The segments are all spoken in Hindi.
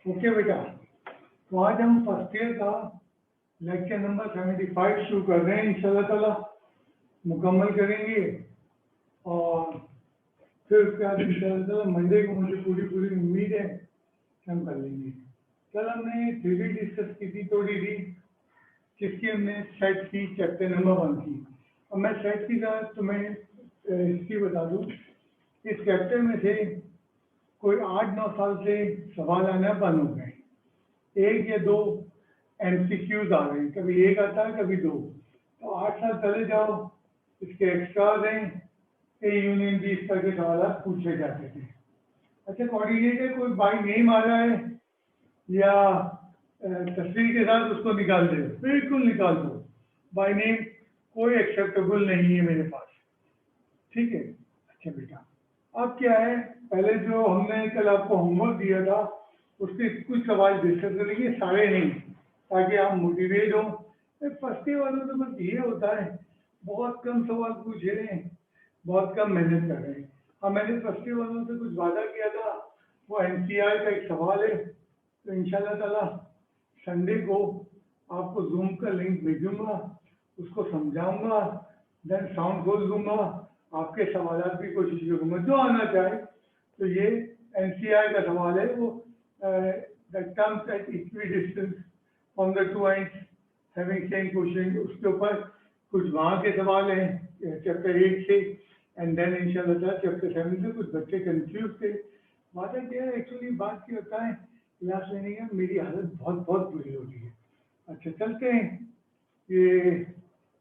ओके बेटा, तो आज हम फर्स्ट ईयर का लेक्चर नंबर 75 शुरू कर रहे हैं। इंशाल्लाह ताला मुकम्मल करेंगे और फिर उसके बाद इंशाल्लाह ताला मंडे को मुझे पूरी उम्मीद है कि हम कर लेंगे। कल हमने थ्योरी डिस्कस की थी थोड़ी सी, जिसकी हमने सेट की चैप्टर नंबर 1 की। अब मैं सेट की का तुम्हें हिस्ट्री बता दूँ। इस चैप्टर में से कोई 8-9 साल से सवाल आना बंद हो गए। 1 या 2 MCQs आ रहे हैं, कभी 1 आता है कभी 2। तो 8 साल चले जाओ, इसके एक्स्ट्रा हैं। ए यूनियन बी इस तरह के सवाल पूछे जाते थे। अच्छा, कोऑर्डिनेटर कोई बाई नेम आ रहा है या तस्वीर के साथ उसको निकाल दे, बिल्कुल निकाल दो। बाई नेम कोई एक्सेप्टेबल नहीं है मेरे पास, ठीक है। अच्छा बेटा, अब क्या है, पहले जो हमने कल आपको होमवर्क दिया था उसके कुछ सवाल डिस्कस करेंगे, सारे नहीं, ताकि आप मोटिवेट हो। फर्स्ट ईयर वालों तो बस ये होता है, बहुत कम सवाल पूछ रहे हैं, बहुत कम मेहनत कर रहे हैं। हाँ, मैंने फर्स्ट ईयर वालों से कुछ वादा किया था, वो NCR का एक सवाल है, तो इंशाल्लाह ताला संडे को आपको जूम का लिंक भेजूंगा, उसको समझाऊंगा, देन साउंड खोल दूंगा, आपके सवाल की कोशिश करूंगा जो आना चाहे। तो ये NCR का सवाल है, वो the terms at equidistance from the two ends having same question, उसके ऊपर कुछ वहाँ के सवाल हैं चैप्टर 8 से, एंड देन इंशाल्लाह चैप्टर 7 से। कुछ बच्चे कंफ्यूज थे। वादा क्या है, एक्चुअली बात क्या होता है, क्लास लेने का मेरी हालत बहुत बुरी हो रही है। अच्छा, चलते हैं, ये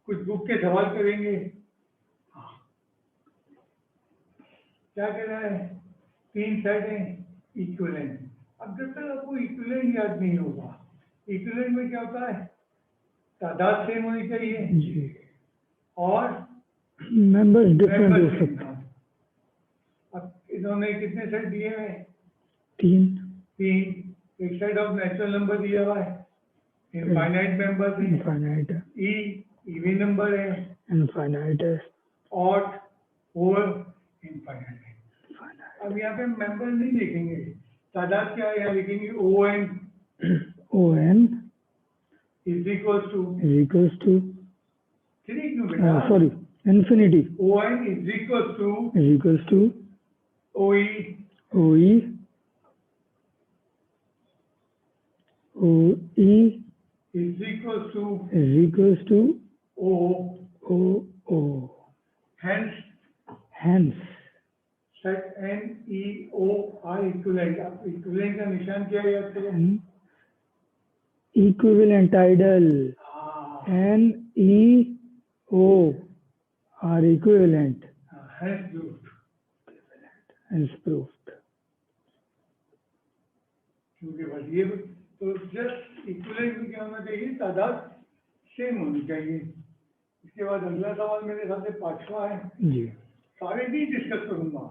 कुछ बुक के सवाल करेंगे। हाँ, क्या कह रहा है, 3 सेट हैं इक्विवेलेंट। अब जब तक आपको इक्विवेलेंट याद नहीं होगा, इक्विवेलेंट में क्या होता है, तादाद सेम होनी चाहिए जी, और मेंबर्स डिफरेंट हो सकते हैं। अब इन्होंने कितने सेट दिए हैं? 3। एक सेट ऑफ नेचुरल नंबर दिया हुआ है, इनफाइनाइट मेंबर है, इनफाइनाइट है, इवन नंबर है, इनफाइनाइट है, ऑड, होल, इनफाइनाइट है। अब यहाँ पे मेंबर नहीं लिखेंगे, तादाद क्या है यहाँ लिखेंगे, ON is equals to 3 क्यों बेटा, sorry infinity, ON is equals to OE is equals to O. Hence set NEOI equivalent। अब इक्विवेलेंट का निशान क्या है याद करें, equivalent idle, NEO are equivalent, hence proved। क्योंकि बस ये तो जस्ट इक्विवेलेंट में क्या होना चाहिए, तादाद सेम होनी चाहिए। इसके बाद अगला सवाल मेरे हिसाब से 5वां है जी, सारे भी डिस्कस करूंगा।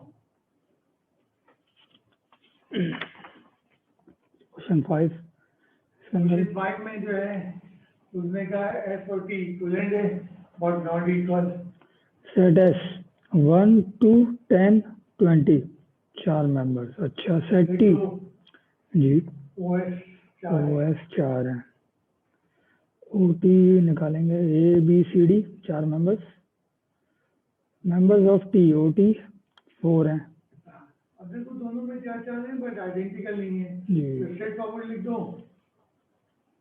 क्वेश्चन 5 में जो है उसने कहा S और T इक्विवेलेंट है but not equal. Set S 1 2 10 20 4 members. अच्छा, सेट T जी, OS 4 है, OT निकालेंगे, ABCD 4 members of T OT 4 हैं। अब देखो दोनों में 4 हैं बट आइडेंटिकल नहीं है, तो स्ट्रेट फॉरवर्ड लिख दो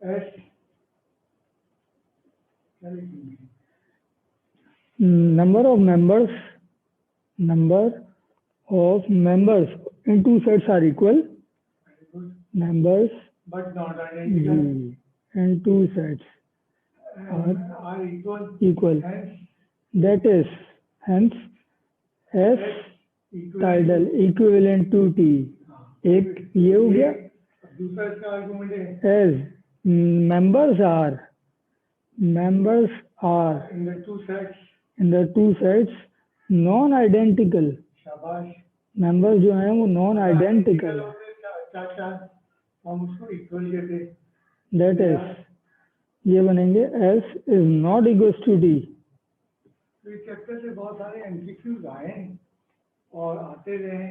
S, क्या लिखेंगे, number of members in two sets are equal, members but not identical in two sets are equal, hence that is hence S tidal equivalent to T। एक ये हो गया। दूसरा इसका आर्गुमेंट है as members are in the two sets non identical, शाबाश, मेंबर्स जो हैं वो नॉन आइडेंटिकल, हम उसको इक्वल कहते, दैट इज ये बनेंगे S is not equals to D। तो इस चैप्टर से बहुत सारे MCQs आए और आते रहे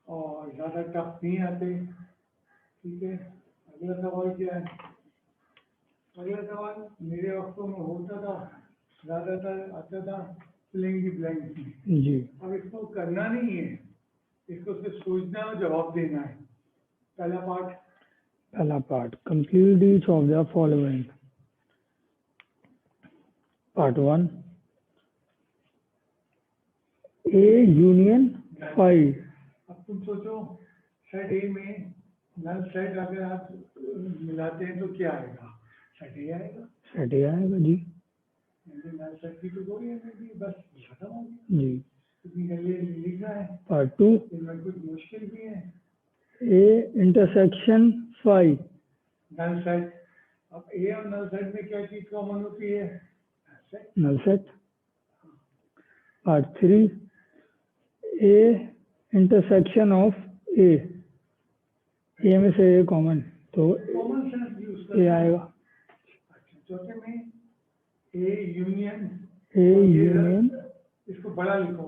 और ज़्यादा टफ नहीं आते। ठीक है, अगला सवाल क्या है? अगला सवाल मेरे वक्तों में होता था, ज्यादातर आता था फिलिंग द ब्लैंक्स में। जी। अब इसको करना नहीं है, इसको सिर्फ सोचना और जवाब देना है। पहला part, complete each of the following. Part 1, A union 5। अब तुम सोचो, सेट ए में नल सेट अगर आप मिलाते हैं तो क्या आएगा? सेट ए आएगा। सेट ए आएगा जी। नल सेट की तो कोई है नहीं, बस खत्म हो गया जी। इतनी जल्दी लिखना है। पार्ट 2, इनमें कुछ मुश्किल भी है। A intersection 5। नल सेट, अब ए और नल सेट में क्या चीज कॉमन होती है? Null set. Part 3, A intersection of A. A में से ए कॉमन, तो कॉमन सेंस यूज ए आएगा। अच्छा, चौथे में ए यूनियन। इसको बड़ा लिखो।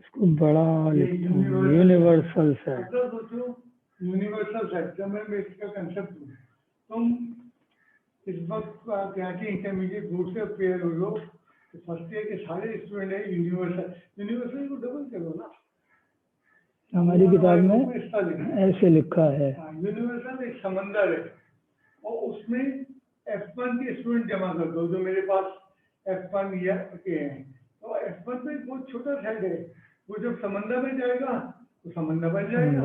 इसको बड़ा लिखता हूँ, यूनिवर्सल सेट। तो सोचो यूनिवर्सल सेट, जब मैं इसका कंसेप्ट दूँ, तुम इस वक्त क्या कि इंटरमीडिएट बोर्ड से पेयर हो लो, तो फर्स्ट ईयर के सारे स्टूडेंट है यूनिवर्सल को डबल करो ना। हमारी किताब में ऐसे लिखा है। यूनिवर्सल एक समंदर है और उसमें F1 के स्टूडेंट जमा कर दो, जो मेरे पास F1 या के हैं। तो F1 में बहुत छोटा सेट है, वो जब समंदर में जाएगा तो समंदर बन जाएगा।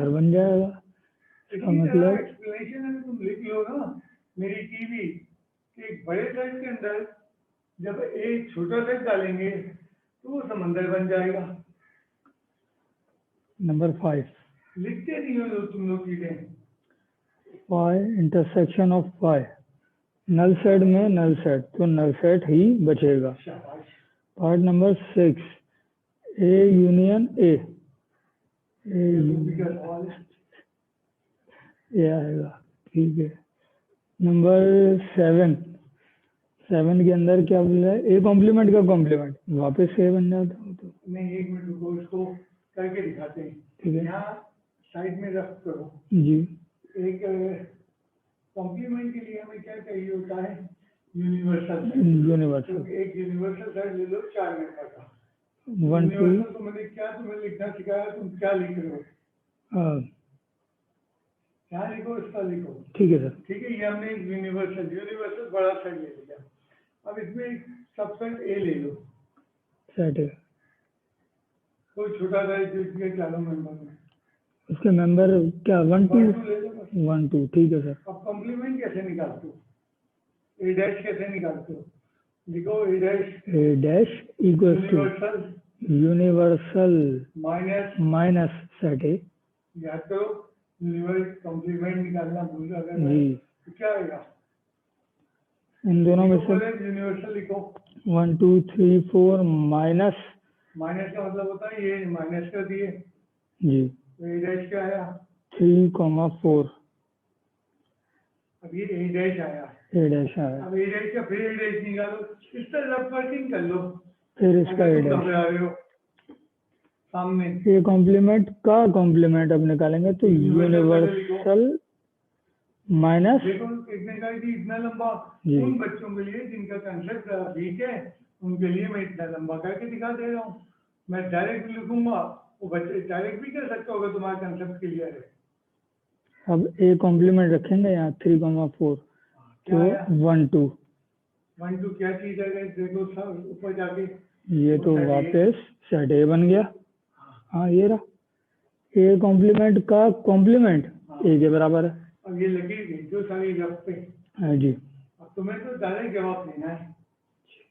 मतलब एक्सप्लेनेशन है, तुम लिख लो ना मेरी टीवी के एक बड़े सेट के अंदर जब एक छोटा सेट डालेंगे तो वो समंदर बन जाएगा। नंबर 5, लिखते नहीं हो तुम लोग चीजें। 5 इंटरसेक्शन ऑफ 5। नल सेट में नल सेट, तो नल सेट ही बचेगा। Part number 6, A union A. A आएगा, ठीक है। नंबर 7 के अंदर क्या बोल रहा है? ए कॉम्प्लीमेंट का कॉम्प्लीमेंट वापस ए बन जाता हो तो। नहीं, एक मिनट रुको, इसको करके दिखाते हैं। ठीक है, यहाँ साइड में रख करो जी। एक कॉम्प्लीमेंट के लिए हमें क्या चाहिए होता है? यूनिवर्सल। यूनिवर्सल, तो एक यूनिवर्सल सेट ले लो 4 नंबर का। 1 2। यूनिवर्सल तो मैंने क्या तुम्हें लिखना सिखाया, तुम क्या लिख रहे हो? क्या लिखो, इसका लिखो। ठीक है सर। ठीक है, ये हमने यूनिवर्सल बड़ा सेट ले लिया। अब इसमें एक सबसेट ए ले लो। सेट है, कोई छोटा सा जिसके चारों मेंबर में, उसके मेंबर क्या 1 2 ले लो बस। 1 2, ठीक है सर। अब कॉम्प्लीमेंट कैसे निकालते हो? ए डैश कैसे निकालते हो? लिखो A dash equal to universal minus set A. याद करो, यूनिवर्सल कॉम्प्लीमेंट निकालना भूल गए जी, तो क्या आएगा? इन दोनों में से यूनिवर्सल लिखो। 1 2 3 4 माइनस का मतलब होता है ये माइनस कर दिए जी। तो ए डैश क्या आया? 3,4। अब ये ए डैश आया। अब ए डैश का फिर ए डैश निकालो, इस तरह रफ वर्किंग कर लो। फिर इसका ए डैश सामने ए कॉम्प्लीमेंट का कॉम्प्लीमेंट अब निकालेंगे तो यूनिवर्सल माइनस। देखो कितने का इतना लंबा, उन बच्चों के लिए जिनका कंसेप्ट वीक है उनके लिए मैं इतना लंबा करके दिखा दे रहा हूँ। मैं डायरेक्ट लिखूंगा, वो बच्चे डायरेक्ट भी कर सकते होगा, तुम्हारा कंसेप्ट क्लियर है। अब ए कॉम्प्लीमेंट रखेंगे यहाँ 3,4 तो 1 2 क्या चीज है? देखो सब ऊपर जाके ये तो वापस सेट ए बन गया। हाँ ये रहा ए कॉम्प्लीमेंट का कॉम्प्लीमेंट ए के बराबर है। अब ये लगेगी जो सारी रफ पे। हाँ जी। अब तुम्हें तो डायरेक्ट जवाब देना है।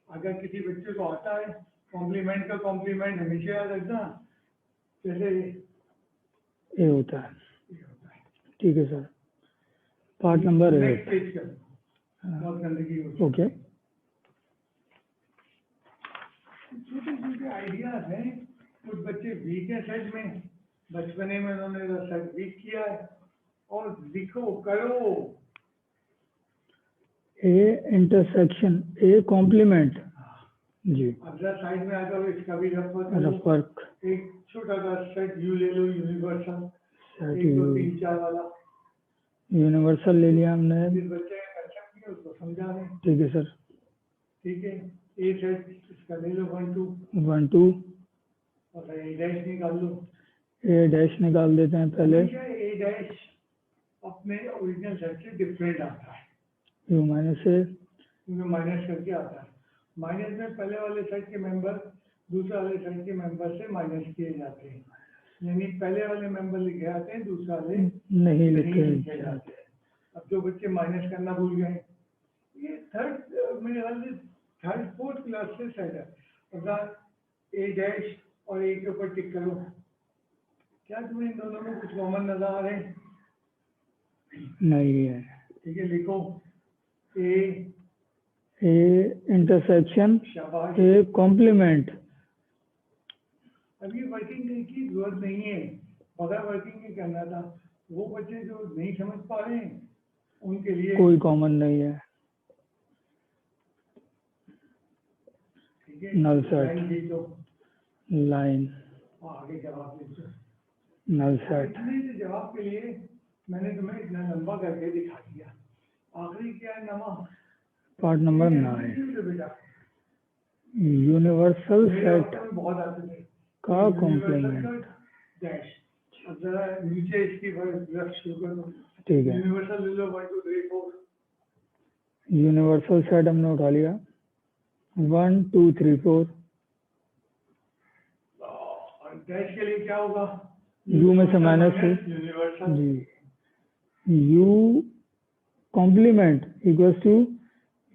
अगर किसी बच्चे को आता है कॉम्प्लीमेंट का कॉम्प्लीमेंट हमेशा याद रखना जैसे ए होता है। ठीक है सर। Part number 8। बहुत गंदगी ओके। छोटे छोटे आइडियाज हैं। कुछ बच्चे वीक है सेट में, बचपने में उन्होंने सेट वीक किया है, और लिखो करो। ए इंटरसेक्शन ए कॉम्प्लीमेंट जी। अगला साइड में आ जाओ, इसका भी रफ वर्क। एक छोटा सा सेट यू ले लो, यूनिवर्सल 1 2 3 4 वाला। यूनिवर्सल ले लिया हमने। जिस बच्चे ने कंसेप्ट किया उसको समझा रहे हैं। ठीक है सर। ठीक है, ए सेट इसका ले लो 1 2 1 2 और ए डैश निकाल लो। ए डैश निकाल देते हैं पहले। ए डैश अपने ओरिजिनल सेट से डिफरेंट आता है यू माइनस ए, क्योंकि माइनस करके आता है। माइनस में पहले वाले सेट के मेंबर दूसरे वाले सेट के मेंबर से माइनस किए जाते हैं, यानी पहले वाले मेंबर लिखे जाते हैं, दूसरे वाले नहीं लिखे लिखे जाते हैं। अब जो बच्चे माइनस करना भूल गए, ये थर्ड मेरे ख्याल से थर्ड फोर्थ क्लास से सेट है। अगर ए डैश और ए के ऊपर टिक करो, क्या तुम्हें इन दोनों में कुछ कॉमन नजर आ रहे हैं? नहीं है। ठीक है, लिखो ए इंटरसेक्शन शाबाश। A complement. अभी वर्किंग की जरूरत नहीं है, बगैर वर्किंग के करना था। वो बच्चे जो नहीं समझ पा रहे हैं उनके लिए कोई कॉमन नहीं है। ठीक है, null set। लाइन खींच दो, लाइन आगे जवाब लिख दो। Null set. इतने से जवाब के लिए मैंने तुम्हें इतना लंबा करके दिखा दिया। आखिरी क्या है नमा? पार्ट नंबर 9, यूनिवर्सल सेट बहुत आते थे का कॉम्प्लीमेंट। डैश। अब जरा नीचे इसकी ग्राफ शुरू कर दो। ठीक है, यूनिवर्सल ले लो 1 2 3 4। यूनिवर्सल सेट हमने उठा लिया 1 2 3 4। और डैश के लिए क्या होगा? यू में से माइनस है यूनिवर्सल जी। U complement equals to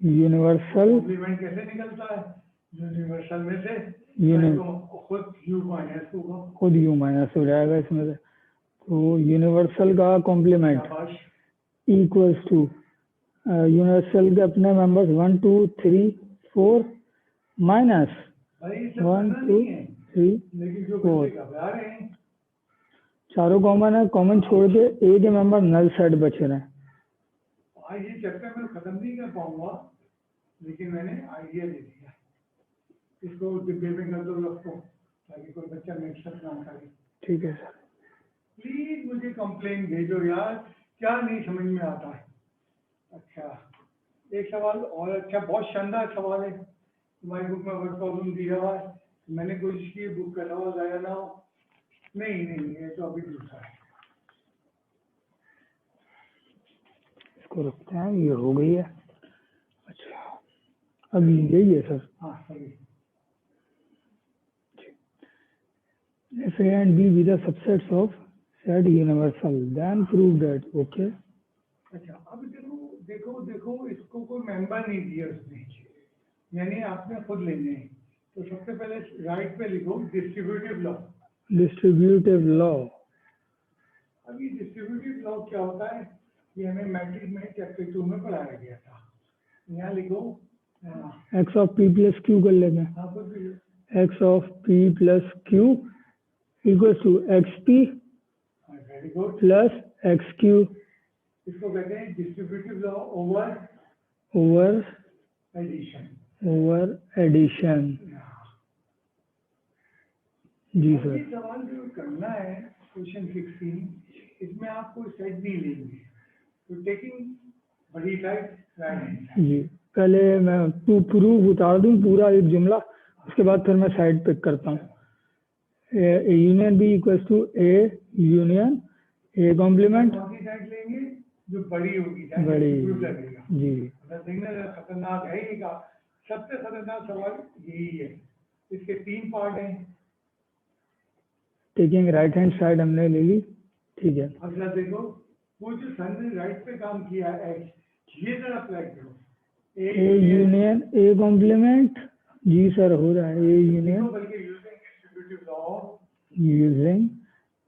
universal. Complement कैसे निकलता है? यूनिवर्सल में से खुद यू माइनस होगा, खुद यू माइनस हो जाएगा इसमें से। तो यूनिवर्सल का कॉम्प्लीमेंट शाबाश। इक्वल्स टू यूनिवर्सल के अपने मेंबर्स 1 2 3 4 माइनस भाई ये सब 1 करना 2 नहीं है, 3 लेकिन जो 4। बच्चे घबरा रहे हैं, चारों कॉमन है, कॉमन छोड़ के ए के मेंबर नल सेट बचे रहे। आज ये चैप्टर मैं खत्म नहीं कर पाऊंगा, लेकिन मैंने आइडिया दे दिया। इसको डिब्बे में कर दो रखो, ताकि कोई बच्चा मिक्सअप ना करे। ठीक है सर। प्लीज मुझे कंप्लेन भेजो यार, क्या नहीं समझ में आता है। अच्छा, एक सवाल और, अच्छा बहुत शानदार सवाल है, तुम्हारी बुक में वर्ड प्रॉब्लम दिया हुआ है, मैंने कोशिश की बुक का सवाल आया ना हो। नहीं, ये तो अभी दूसरा है। इसको रखते हैं, ये हो गई है। अच्छा, अब यही है सर। हाँ सही। If A and B be the subsets of said universal, then prove that. Okay. अच्छा, अब देखो इसको कोई मेंबर नहीं दिया उसने, यानी आपने खुद लेने हैं। तो सबसे पहले राइट पे लिखो डिस्ट्रीब्यूटिव लॉ। Distributive law. अब ये डिस्ट्रीब्यूटिव लॉ क्या होता है? ये हमें मैट्रिक्स में चैप्टर 2 में पढ़ाया गया था। यहाँ लिखो X of P plus Q कर लेते हैं। हाँ खुद भी X of P plus Q equals to X P very good plus X Q. इसको कहते हैं distributive law over over addition. जी सर। ये सवाल जो करना है क्वेश्चन 16, इसमें आप कोई सेट नहीं लेंगे, तो टेकिंग बड़ी साइड राइट जी, पहले मैं प्रूफ उतार दूं पूरा एक जुमला, उसके बाद फिर मैं साइड पिक करता हूँ। A union B equals to A union A complement. कौन सी साइड लेंगे? जो बड़ी होगी, बड़ी लगेगा जी। अगर देखना खतरनाक है ही का, सबसे खतरनाक सवाल यही है। इसके 3 पार्ट हैं। टेकिंग राइट हैंड साइड हमने ले ली। ठीक है, अगला देखो, वो जो सन ने राइट पे काम किया है एक्स, ये जरा अप्लाई करो। A union A complement. जी सर, हो रहा है ए यूनियन बल्कि using distributive law. Using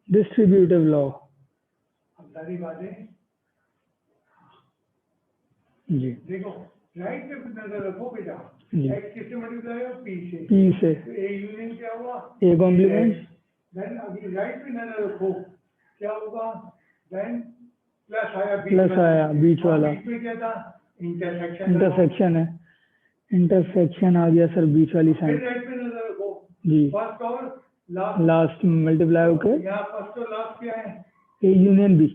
distributive law. अब सारी बातें जी। देखो, राइट पे नजर रखो बेटा, जी। एक्स किससे मल्टीप्लाई हो? पी से। पी से। तो ए यूनियन क्या हुआ? A complement. देन अभी राइट पे नजर रखो, क्या होगा? देन प्लस आया बीच वाला। बीच में क्या था? इंटरसेक्शन है। इंटरसेक्शन आ गया सर बीच वाली फिर साइड। राइट पे नजर रखो जी। फर्स्ट और लास्ट मल्टीप्लाई होके यहाँ फर्स्ट और लास्ट क्या है? A union B.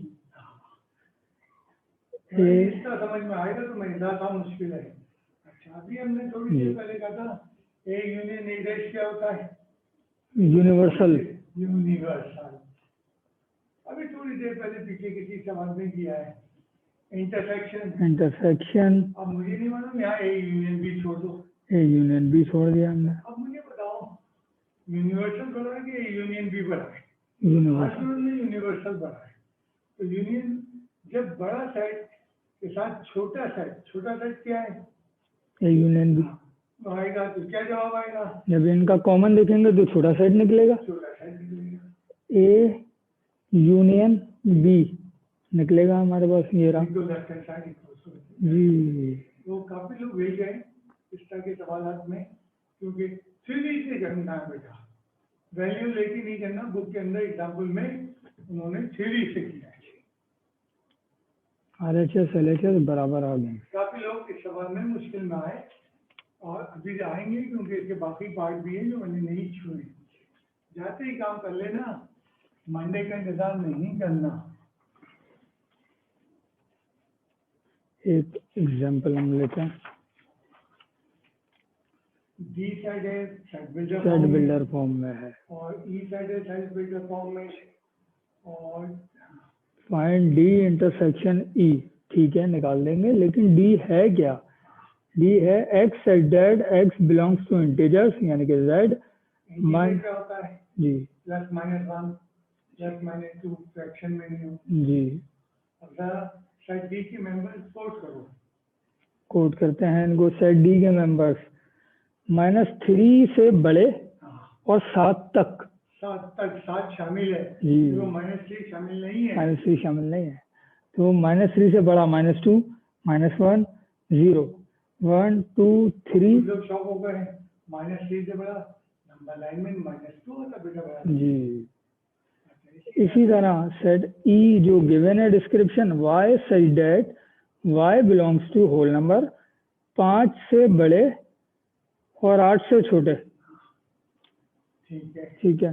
ए इसका समझ में आएगा तो मेरे साथ था मुश्किल है। अच्छा, अभी हमने थोड़ी देर जी पहले कहा था ए यूनियन ए डैश क्या होता है? Universal universal. अभी थोड़ी देर पहले पीछे किसी सवाल में किया है इंटरसेक्शन। इंटरसेक्शन अब मुझे नहीं मालूम, यहाँ ए यूनियन बी छोड़ दो। ए यूनियन बी छोड़ दिया हमने अब मुझे बताओ यूनिवर्सल बना है कि यूनियन बी बना है? यूनिवर्सल आज में यूनिवर्सल बना है। तो यूनियन जब बड़ा सेट के साथ छोटा सेट क्या है? ए यूनियन बी तो आएगा तो क्या जवाब आएगा? जब इनका कॉमन देखेंगे तो छोटा सेट निकलेगा छोटा सेट निकलेगा। ए यूनियन बी निकलेगा हमारे पास ये रहा तो लेफ्ट हैंड साइड जी। तो काफी लोग भेज गए इस तरह के सवाल में, क्योंकि थ्योरी से करना है बेटा, वैल्यू लेके नहीं करना। बुक के अंदर एग्जाम्पल में उन्होंने थ्योरी से किया है। RHS LHS बराबर आ गए। काफी लोग इस सवाल में मुश्किल में आए और अभी आएंगे, क्योंकि इसके बाकी पार्ट भी है जो मैंने नहीं छुए। जाते ही काम कर लेना, मंडे का इंतजार नहीं करना। एक एग्जाम्पल हम लेते हैं। डी साइड है सेट बिल्डर फॉर्म में है और ई साइड है सेट बिल्डर फॉर्म में। और फाइंड डी इंटरसेक्शन ई, ठीक है निकाल देंगे, लेकिन डी है क्या? डी है X set that X belongs to integers, यानी कि जेड क्या होता है? जी plus minus 1 plus minus 2 fraction में नहीं हो। जी। अब जरा सेट डी के मेंबर्स कोड करो। कोड करते हैं इनको। सेट डी के मेंबर्स -3 से बड़े और 7 तक। 7 शामिल है जी। तो -3 शामिल नहीं है। -3 शामिल नहीं है, तो -3 से बड़ा -2 -1 0 1 2 3 लोग शॉक हो गए, -3 से बड़ा नंबर लाइन में -2 होता बेटा बड़ा। जी। इसी तरह सेट ई जो गिवन है description, y such that y belongs to whole number 5 से बड़े और 8 से छोटे। ठीक है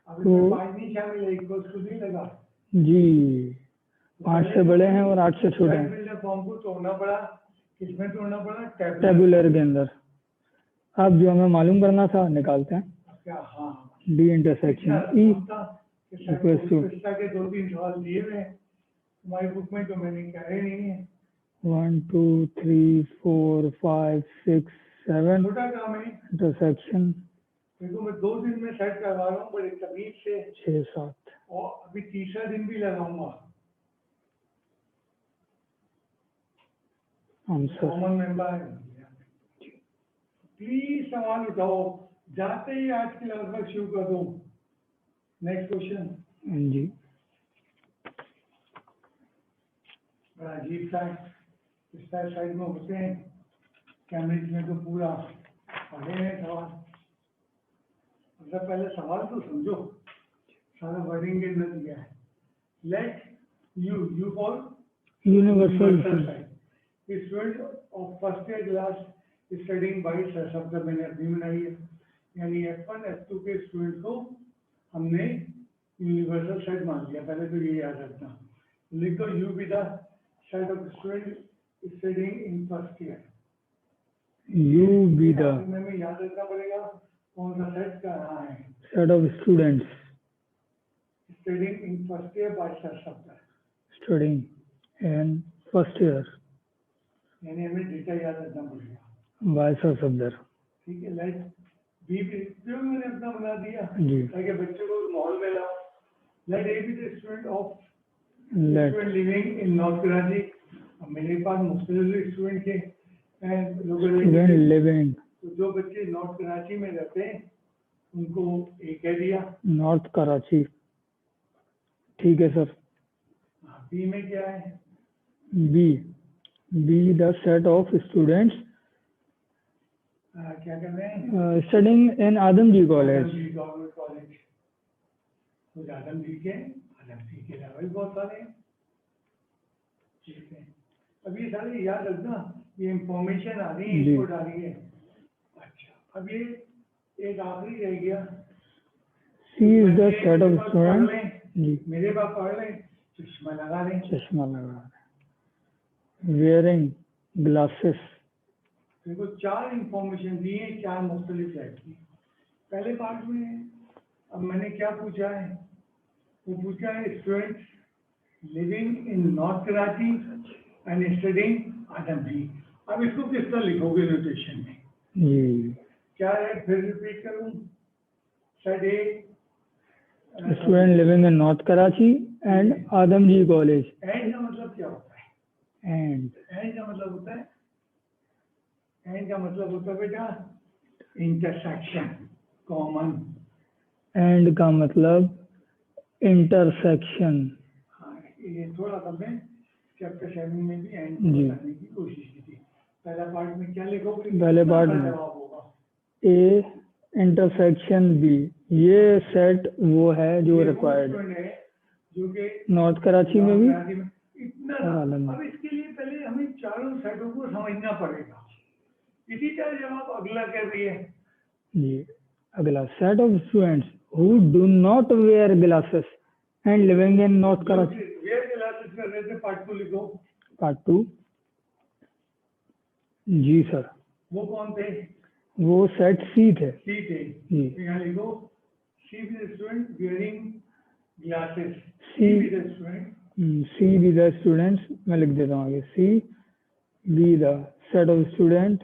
अब तो 5 नहीं शामिल है, इक्वल्स टू नहीं लगा जी। 5 से बड़े हैं और 8 से छोटे हैं। फॉर्म को तोड़ना पड़ा, किसमें तोड़ना पड़ा? टेबुलर के अंदर। अब जो हमें मालूम करना था निकालते हैं। क्या? हाँ, D intersection E equals to के 2-3 सवाल दिए हुए हैं हमारी बुक में, तो मैंने करे नहीं है। 1 2 3 4 5 6 7 छोटा काम है। इंटरसेक्शन देखो मैं 2 दिन में सेट करवा रहा हूँ बड़े तमीज से, 6 7 और अभी तीसरा दिन भी लगाऊंगा। आंसर कॉमन मेंबर है, प्लीज सवाल उठाओ, जाते ही आज की लगभग शुरू कर दो। नेक्स्ट क्वेश्चन जी। बड़ा अजीब सा है, इस साइड में होते हैं, कैमरेज में तो पूरा पढ़े हैं सवाल। मतलब पहले सवाल तो समझो, सारा वर्डिंग के अंदर दिया है। Let you for universal student of first year class studying by शब्द मैंने अभी बनाई है, यानी F1 F2 के स्टूडेंट को हमने यूनिवर्सल सेट मान लिया। पहले तो ये याद रखना, लिखो you B the set of student studying in first year. You be the में याद रखना पड़ेगा कौन सा सेट कर रहा है। Set of students studying in first year by शब्द, स्टडिंग इन फर्स्ट ईयर, यानी हमें डेटा याद रखना पड़ेगा बाय शब्द। ठीक है। लाइक बी जो मैंने अपना बना दिया जी। ताकि बच्चों को माहौल में लाओ। Let A B the student of let student living in north Karachi. अब मेरे पास मुख्तलिफ स्टूडेंट के स्टूडेंट लिविंग, तो जो बच्चे नॉर्थ कराची में रहते हैं उनको ए कह दिया, नॉर्थ कराची। ठीक है सर। बी में क्या है? B the set of students क्या कर रहे हैं? Studying in Adamjee college. Government college. तो आदमजी के अलावा भी बहुत सारे हैं। ठीक है, अब ये सारे याद रखना, ये इंफॉर्मेशन आ रही है, इनपुट आ रही है। अच्छा, अब ये एक आखिरी रह गया, C is the set of student. जी। मेरे पास पढ़ लें, चश्मा लगा लें। चश्मा लगा wearing glasses. देखो 4 इंफॉर्मेशन दी है 4 मुख्तलिफ टाइप की। पहले पार्ट में अब मैंने क्या पूछा है, वो पूछा है students living in north Karachi and studying Adamjee. अब इसको किस तरह लिखोगे नोटेशन में? जी, क्या है, फिर रिपीट करूं? Side A student living in North Karachi and Adamji College. And का मतलब क्या होता है? And एंड का मतलब होता है, एंड का मतलब होता है बेटा इंटरसेक्शन, कॉमन। and का मतलब intersection. हाँ, ये थोड़ा सा मैं चैप्टर 7 में भी एंड जी। बताने की कोशिश की थी। पहला पार्ट में क्या लिखोगे? पहले पार्ट कितना में जवाब होगा? A intersection B, ये सेट वो है जो ये वो रिक्वायर्ड student है जो कि नॉर्थ कराची में भी कराची में इतना और आलम में। अब इसके लिए पहले हमें चारों सेटों को समझना पड़ेगा। इसी का जवाब अगला कह रही है। जी। अगला set of students who do not wear glasses and living in north Karachi. Wear classes कर रहे थे, पार्ट 2 लिखो। पार्ट 2। जी सर, वो कौन थे? वो सेट सी थे। सी थे। जी। यहाँ लिखो C with student wearing glasses. C with student C B the students, मैं लिख देता हूँ आगे, C B the set of student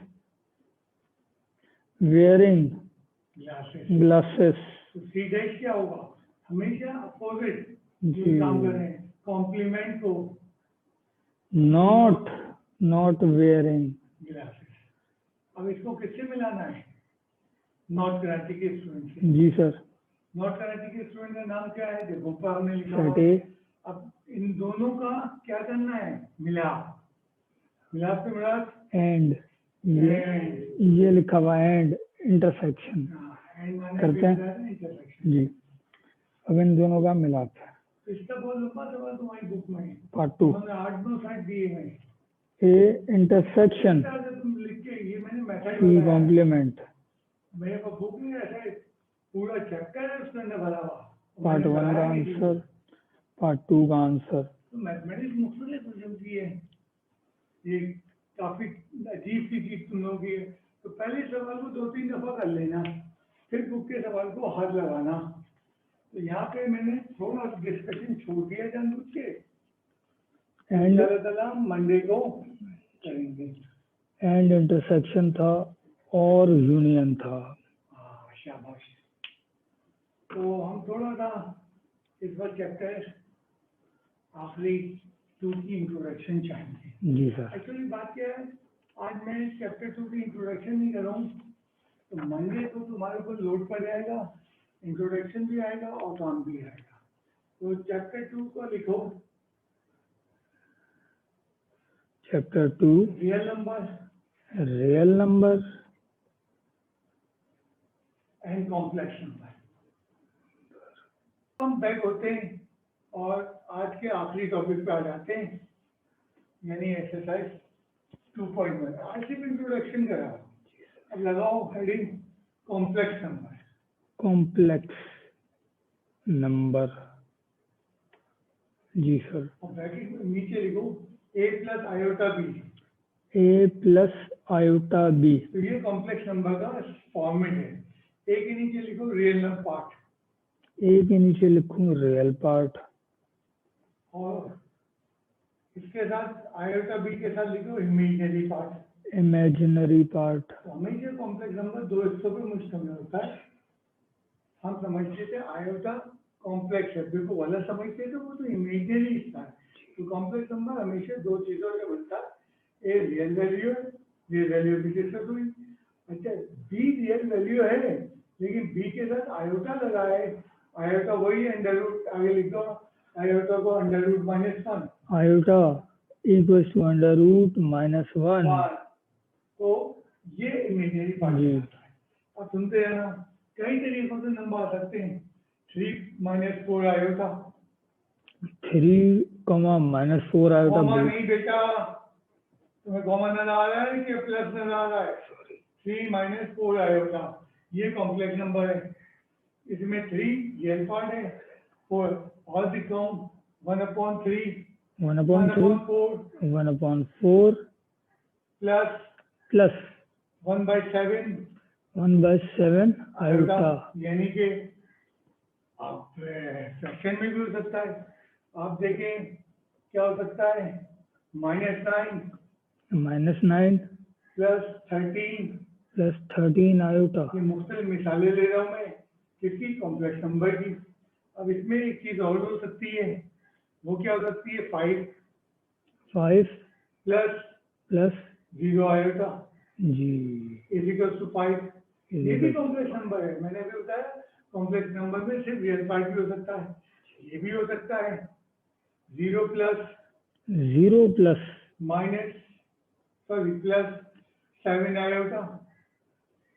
wearing glasses. Glasses. तो सी डैश क्या होगा? हमेशा अपोजिट जो जी। काम कर रहे हैं, कॉम्प्लीमेंट को नॉट वेयरिंग ग्लासेस। अब इसको किससे मिलाना है? नॉर्थ कराची के स्टूडेंट से। जी सर। नॉर्थ कराची के स्टूडेंट का नाम क्या है? देखो ऊपर हमने लिखा सेट हुआ। ए। अब इन दोनों का क्या करना है? मिलाप। मिलाप से मिलाप एंड ये लिखा हुआ एंड इंटरसेक्शन करते हैं। इंटरसेक्शन। जी। अब इन दोनों का मिलाप है। इसका बहुत लंबा सवाल तुम्हारी बुक में है। पार्ट 2। उन्होंने 8-9 साइड दिए हैं। ए इंटरसेक्शन तुम लिख के, ये मैंने मेथड सी बताया। कॉम्प्लीमेंट। मेरे को बुक में ऐसे पूरा चैप्टर है उसके अंदर भरा हुआ। पार्ट 1 का आंसर, पार्ट 2 का आंसर। तो मैथमेटिक्स मुख्तलिफ किस्म की है, ये काफी अजीब सी चीज तुम लोग की है। तो पहले सवाल को 2-3 दफा कर लेना, फिर बुक के सवाल को हाथ लगाना। तो यहाँ पे मैंने थोड़ा डिस्कशन छोड़ दिया जानबूझ के, इंशाअल्लाह मंडे को करेंगे। एंड इंटरसेक्शन था और यूनियन था। हाँ शाबाश। तो हम थोड़ा सा इस बार चैप्टर आखिरी 2 की इंट्रोडक्शन चाहेंगे। जी सर। एक्चुअली बात क्या है, आज मैं चैप्टर 2 की इंट्रोडक्शन नहीं कर रहा हूँ, तो मंडे को तुम्हारे ऊपर लोड पड़ जाएगा, इंट्रोडक्शन भी आएगा और काम भी आएगा। तो चैप्टर 2 को लिखो, chapter 2 real number and complex number. हम बैक होते हैं और आज के आखिरी टॉपिक पे आ जाते हैं, यानी एक्सरसाइज 2.1। आज सिर्फ इंट्रोडक्शन करा, अब लगाओ heading complex number. Complex number. जी सर। और ब्रैकेट नीचे लिखो a plus iota B. A plus iota B. तो ये कॉम्प्लेक्स नंबर का फॉर्मेट है। ए के नीचे लिखो रियल नंबर पार्ट, ए के नीचे लिखूं रियल पार्ट, और इसके साथ आयोटा बी के साथ लिखो इमेजिनरी पार्ट। Imaginary part. तो हमेशा कॉम्प्लेक्स नंबर 2 हिस्सों पे मुश्तमिल होता है। हम समझते थे आयोटा कॉम्प्लेक्स है, बिल्कुल गलत समझते थे, वो तो इमेजिनरी हिस्सा है। तो कॉम्प्लेक्स नंबर हमेशा 2 चीजों से बनता है, ए रियल वैल्यू है, रियल वैल्यू की डिस्कस हुई। अच्छा, बी रियल वैल्यू है लेकिन बी के साथ आयोटा लगा है, आयोटा वही अंडर रूट, आगे लिख दो आयोटा को under root -1। Iota equals to under root -1। तो ये इमेजिनरी पार्ट जी। है। अब सुनते हैं ना, कई तरीकों से नंबर आ सकते हैं। 3 - 4 आयोटा, 3, -4 आयोटा कॉमा बी। नहीं बेटा, तुम्हें कॉमा नजर आ रहा है कि प्लस नजर आ रहा है? 3 - 4 आयोटा, ये कॉम्प्लेक्स नंबर है। इसमें 3 रियल पार्ट है, 4 और दिखाऊं 1/3 1/3 1/4 1/4 प्लस प्लस 1/7 1/7 आयोटा। यानी कि आप फ्रैक्शन में भी हो सकता है। आप देखें क्या हो सकता है, -9 -9 प्लस 13 आयोटा। ये मुख्तलिफ मिसालें ले रहा हूँ मैं किसकी, कॉम्प्लेक्स नंबर की। अब इसमें एक चीज़ और हो सकती है, वो क्या हो सकती है, 5 प्लस 0 आयोटा जी इज 5। ये भी इज कॉम्प्लेक्स नंबर है। मैंने भी बताया कॉम्प्लेक्स नंबर में सिर्फ रियल पार्ट भी हो सकता है, ये भी हो सकता है। 0 प्लस माइनस प्लस 7 आयोटा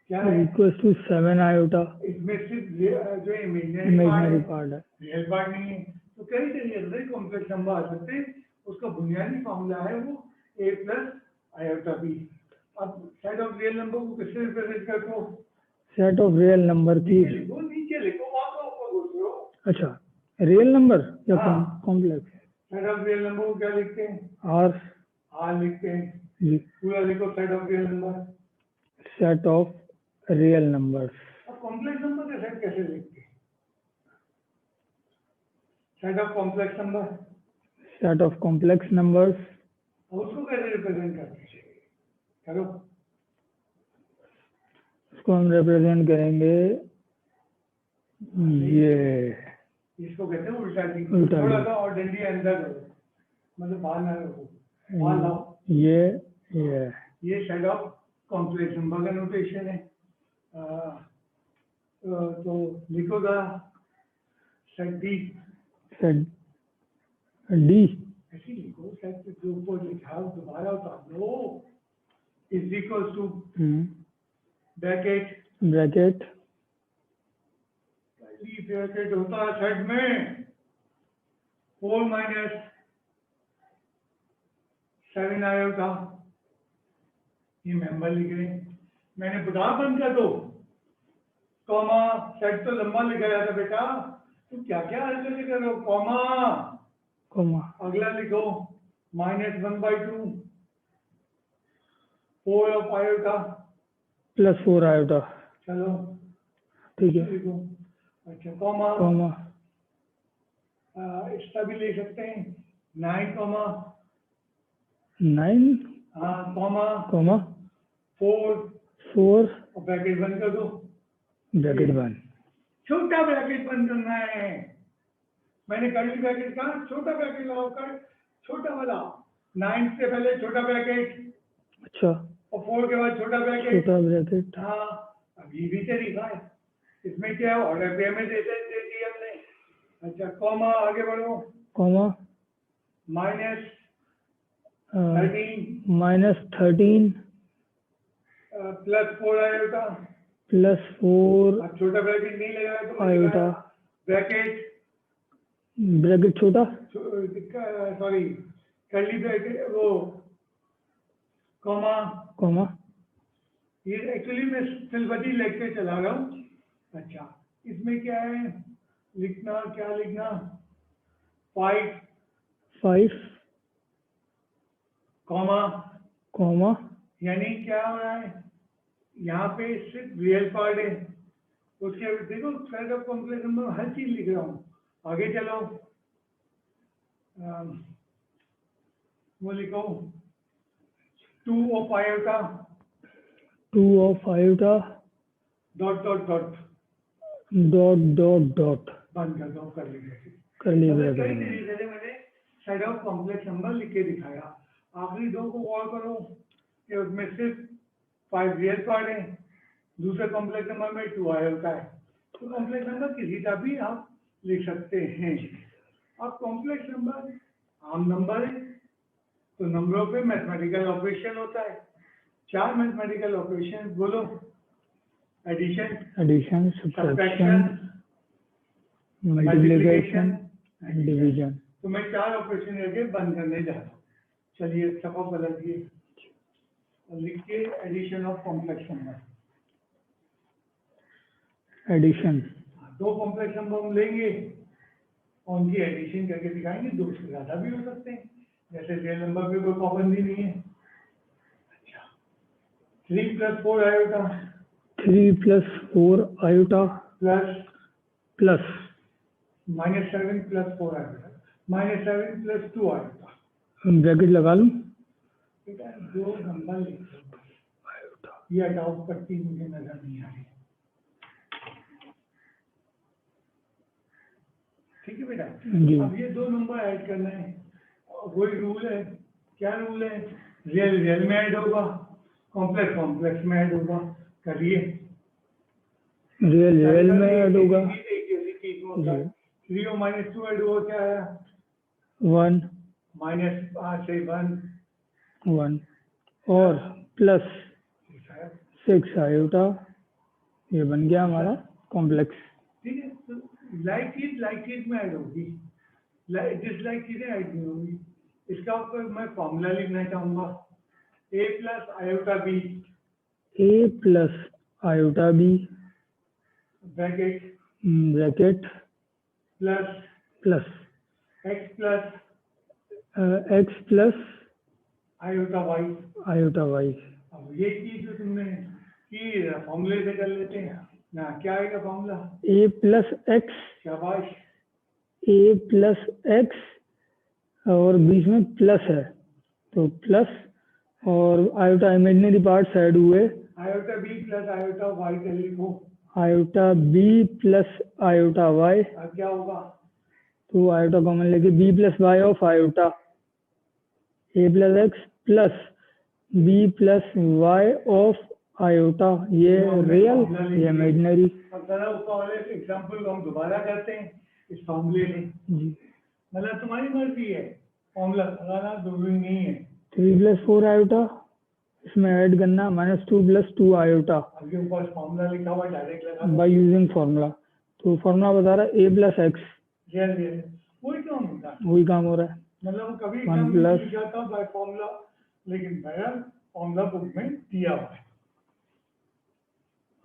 क्या है, इक्वल्स टू 7 आयोटा। इसमें सिर्फ जो इमेजिनरी इमेजिनरी पार्ट है। रियल पार्ट नहीं है। तो कई तरीके से कॉम्प्लेक्स नंबर आ सकते हैं। उसका बुनियादी फॉर्मूला है वो a प्लस आयोटा बी। अब सेट ऑफ रियल नंबर को किससे रिप्रेजेंट करते हो, सेट ऑफ रियल नंबर की, नीचे लिखो वहां तो ऊपर बोल रहे हो। अच्छा रियल नंबर या हाँ। Complex? Set of real number को क्या लिखते हैं, आर आर लिखते हैं। जी पूरा लिखो set of real number. Set of real numbers. अब कॉम्प्लेक्स नंबर का सेट कैसे लिखते हैं, set of complex number, set of complex numbers उसको कैसे रिप्रेजेंट करते हैं, करो। इसको हम रिप्रेजेंट करेंगे ये, इसको कहते हैं उल्टा डी। उल्टा थोड़ा डी। सा और डंडी अंदर रखो, मतलब बाहर ना रखो, बाहर लाओ। ये सेट ऑफ कॉम्प्लेक्स नंबर का नोटेशन है। तो लिखो जरा सेट डी, सेट डी ऐसे लिखो, सेट जो ऊपर लिखा है दोबारा उतार लो, is equal to bracket bracket bracket होता है सेट में 4 माइनस 7 आयोटा। ये मेंबर लिख रहे हैं, मैंने बता बंद कर दो, कॉमा सेट तो लंबा लिखा जाता बेटा, तुम क्या क्या हरकत कर रहे हो, कॉमा अगला लिखो -1/2 4 ऑफ आयोटा प्लस 4 आयोटा। चलो ठीक है। लिखो। अच्छा कॉमा इसका भी ले सकते हैं 9 हाँ कॉमा 4 और ब्रैकेट बंद कर दो, ब्रैकेट बंद। छोटा ब्रैकेट बंद करना है। मैंने कर्ली ब्रैकेट कहा, छोटा ब्रैकेट लगाओ, कर छोटा वाला 9 से पहले छोटा ब्रैकेट, अच्छा और 4 के बाद छोटा ब्रैकेट। हाँ अब ये भी तरीका है। इसमें क्या है, ऑर्डर पे में दे दी हमने। अच्छा कॉमा आगे बढ़ो, कॉमा -13 प्लस 4 आयोटा प्लस 4 अब छोटा ब्रैकेट नहीं लगाया तो आयोटा, ब्रैकेट छोटा सॉरी कर्ली ब्रैकेट वो कॉमा। ये एक्चुअली मैं सिलबटी लेक्चर चला रहा हूँ। अच्छा इसमें क्या है लिखना, क्या लिखना, 5 कॉमा यानी क्या हो रहा है, यहाँ पे सिर्फ रियल पार्ट है, उसके देखो सेट ऑफ कॉम्प्लेक्स नंबर हर चीज लिख रहा हूँ। आगे चलो वो लिखो 2 ऑफ आयोटा डॉट बंद कर दो, कर लीजिए। कई तरीके से मैंने सेट ऑफ कॉम्प्लेक्स नंबर लिख के दिखाया। आखिरी दो को गौर करो कि उसमें सिर्फ 5 रियल पार्ट है, दूसरे कॉम्प्लेक्स नंबर में 2 आयोटा है। तो कॉम्प्लेक्स नंबर किसी का भी आप लिख सकते हैं। अब कॉम्प्लेक्स नंबर आम नंबर है, तो नंबरों पे मैथमेटिकल ऑपरेशन होता है। 4 मैथमेटिकल ऑपरेशन बोलो, addition, subtraction, multiplication and division. तो मैं 4 ऑपरेशन करके बंद करने जा रहा हूँ। चलिए सब पलटिए और लिखिए addition of complex number. Addition 2 complex number हम लेंगे, और उनकी एडिशन करके दिखाएंगे, 2 से ज़्यादा भी हो सकते हैं, जैसे रियल नंबर पे कोई पाबंदी नहीं है। अच्छा, 3 + 4 iota 3 + 4 iota plus plus -7 + 4 iota -7 + 2 iota. Bracket लगा लूं, बेटा 2 नंबर लिखो, ये डाउट पट्टी मुझे नजर नहीं आ रही। ठीक है बेटा, जी। अब ये 2 नंबर ऐड करना है, वही रूल है। क्या रूल है? रियल रियल में ऐड होगा, कॉम्प्लेक्स कॉम्प्लेक्स में ऐड होगा। करिए, रियल में ऐड होगा। एक जैसी चीज में होता है। 3 और -2 ऐड हुआ, क्या आया? 1 -1 1 और प्लस 6 आयोटा, ये बन गया हमारा कॉम्प्लेक्स। ठीक है, तो लाइक चीज में ऐड होगी, डिसलाइक चीजें ऐड नहीं होगी। इसका ऊपर मैं फॉर्मूला लिखना चाहूंगा, a + iota b a + iota b bracket bracket plus plus x plus iota y। y। अब ये चीज जो तुमने की, फॉर्मूले से कर लेते हैं ना। क्या आएगा फॉर्मूला? a + x, शाबाश। a + x और बीच में प्लस है, तो प्लस और आयोटा इमेजिनरी पार्ट्स ऐड हुए, आयोटा b + आयोटा y कर लिखो। आयोटा b + आयोटा y, अब क्या होगा? तो आयोटा कॉमन लेके b + y of iota, a + x plus b + y of iota. ये रियल, ये इमेजिनरी। एग्जाम्पल को हम दोबारा करते हैं इस फॉर्मूले से। जी, मतलब तुम्हारी मर्जी है, फॉर्मूला लगाना जरूरी नहीं है। 3 + 4 आयोटा, इसमें ऐड करना -2 + 2 आयोटा अभी ऊपर फॉर्मूला लिखा हुआ, डायरेक्ट लगा बाय यूजिंग फार्मूला। तो फार्मूला बता रहा है a + x, रियल वही काम होता है। वही काम हो रहा है। मतलब कभी 1 एग्जाम में प्लस लिखा था बाय फॉर्मूला, लेकिन बहरहाल फॉर्मूला बुक में दिया हुआ है।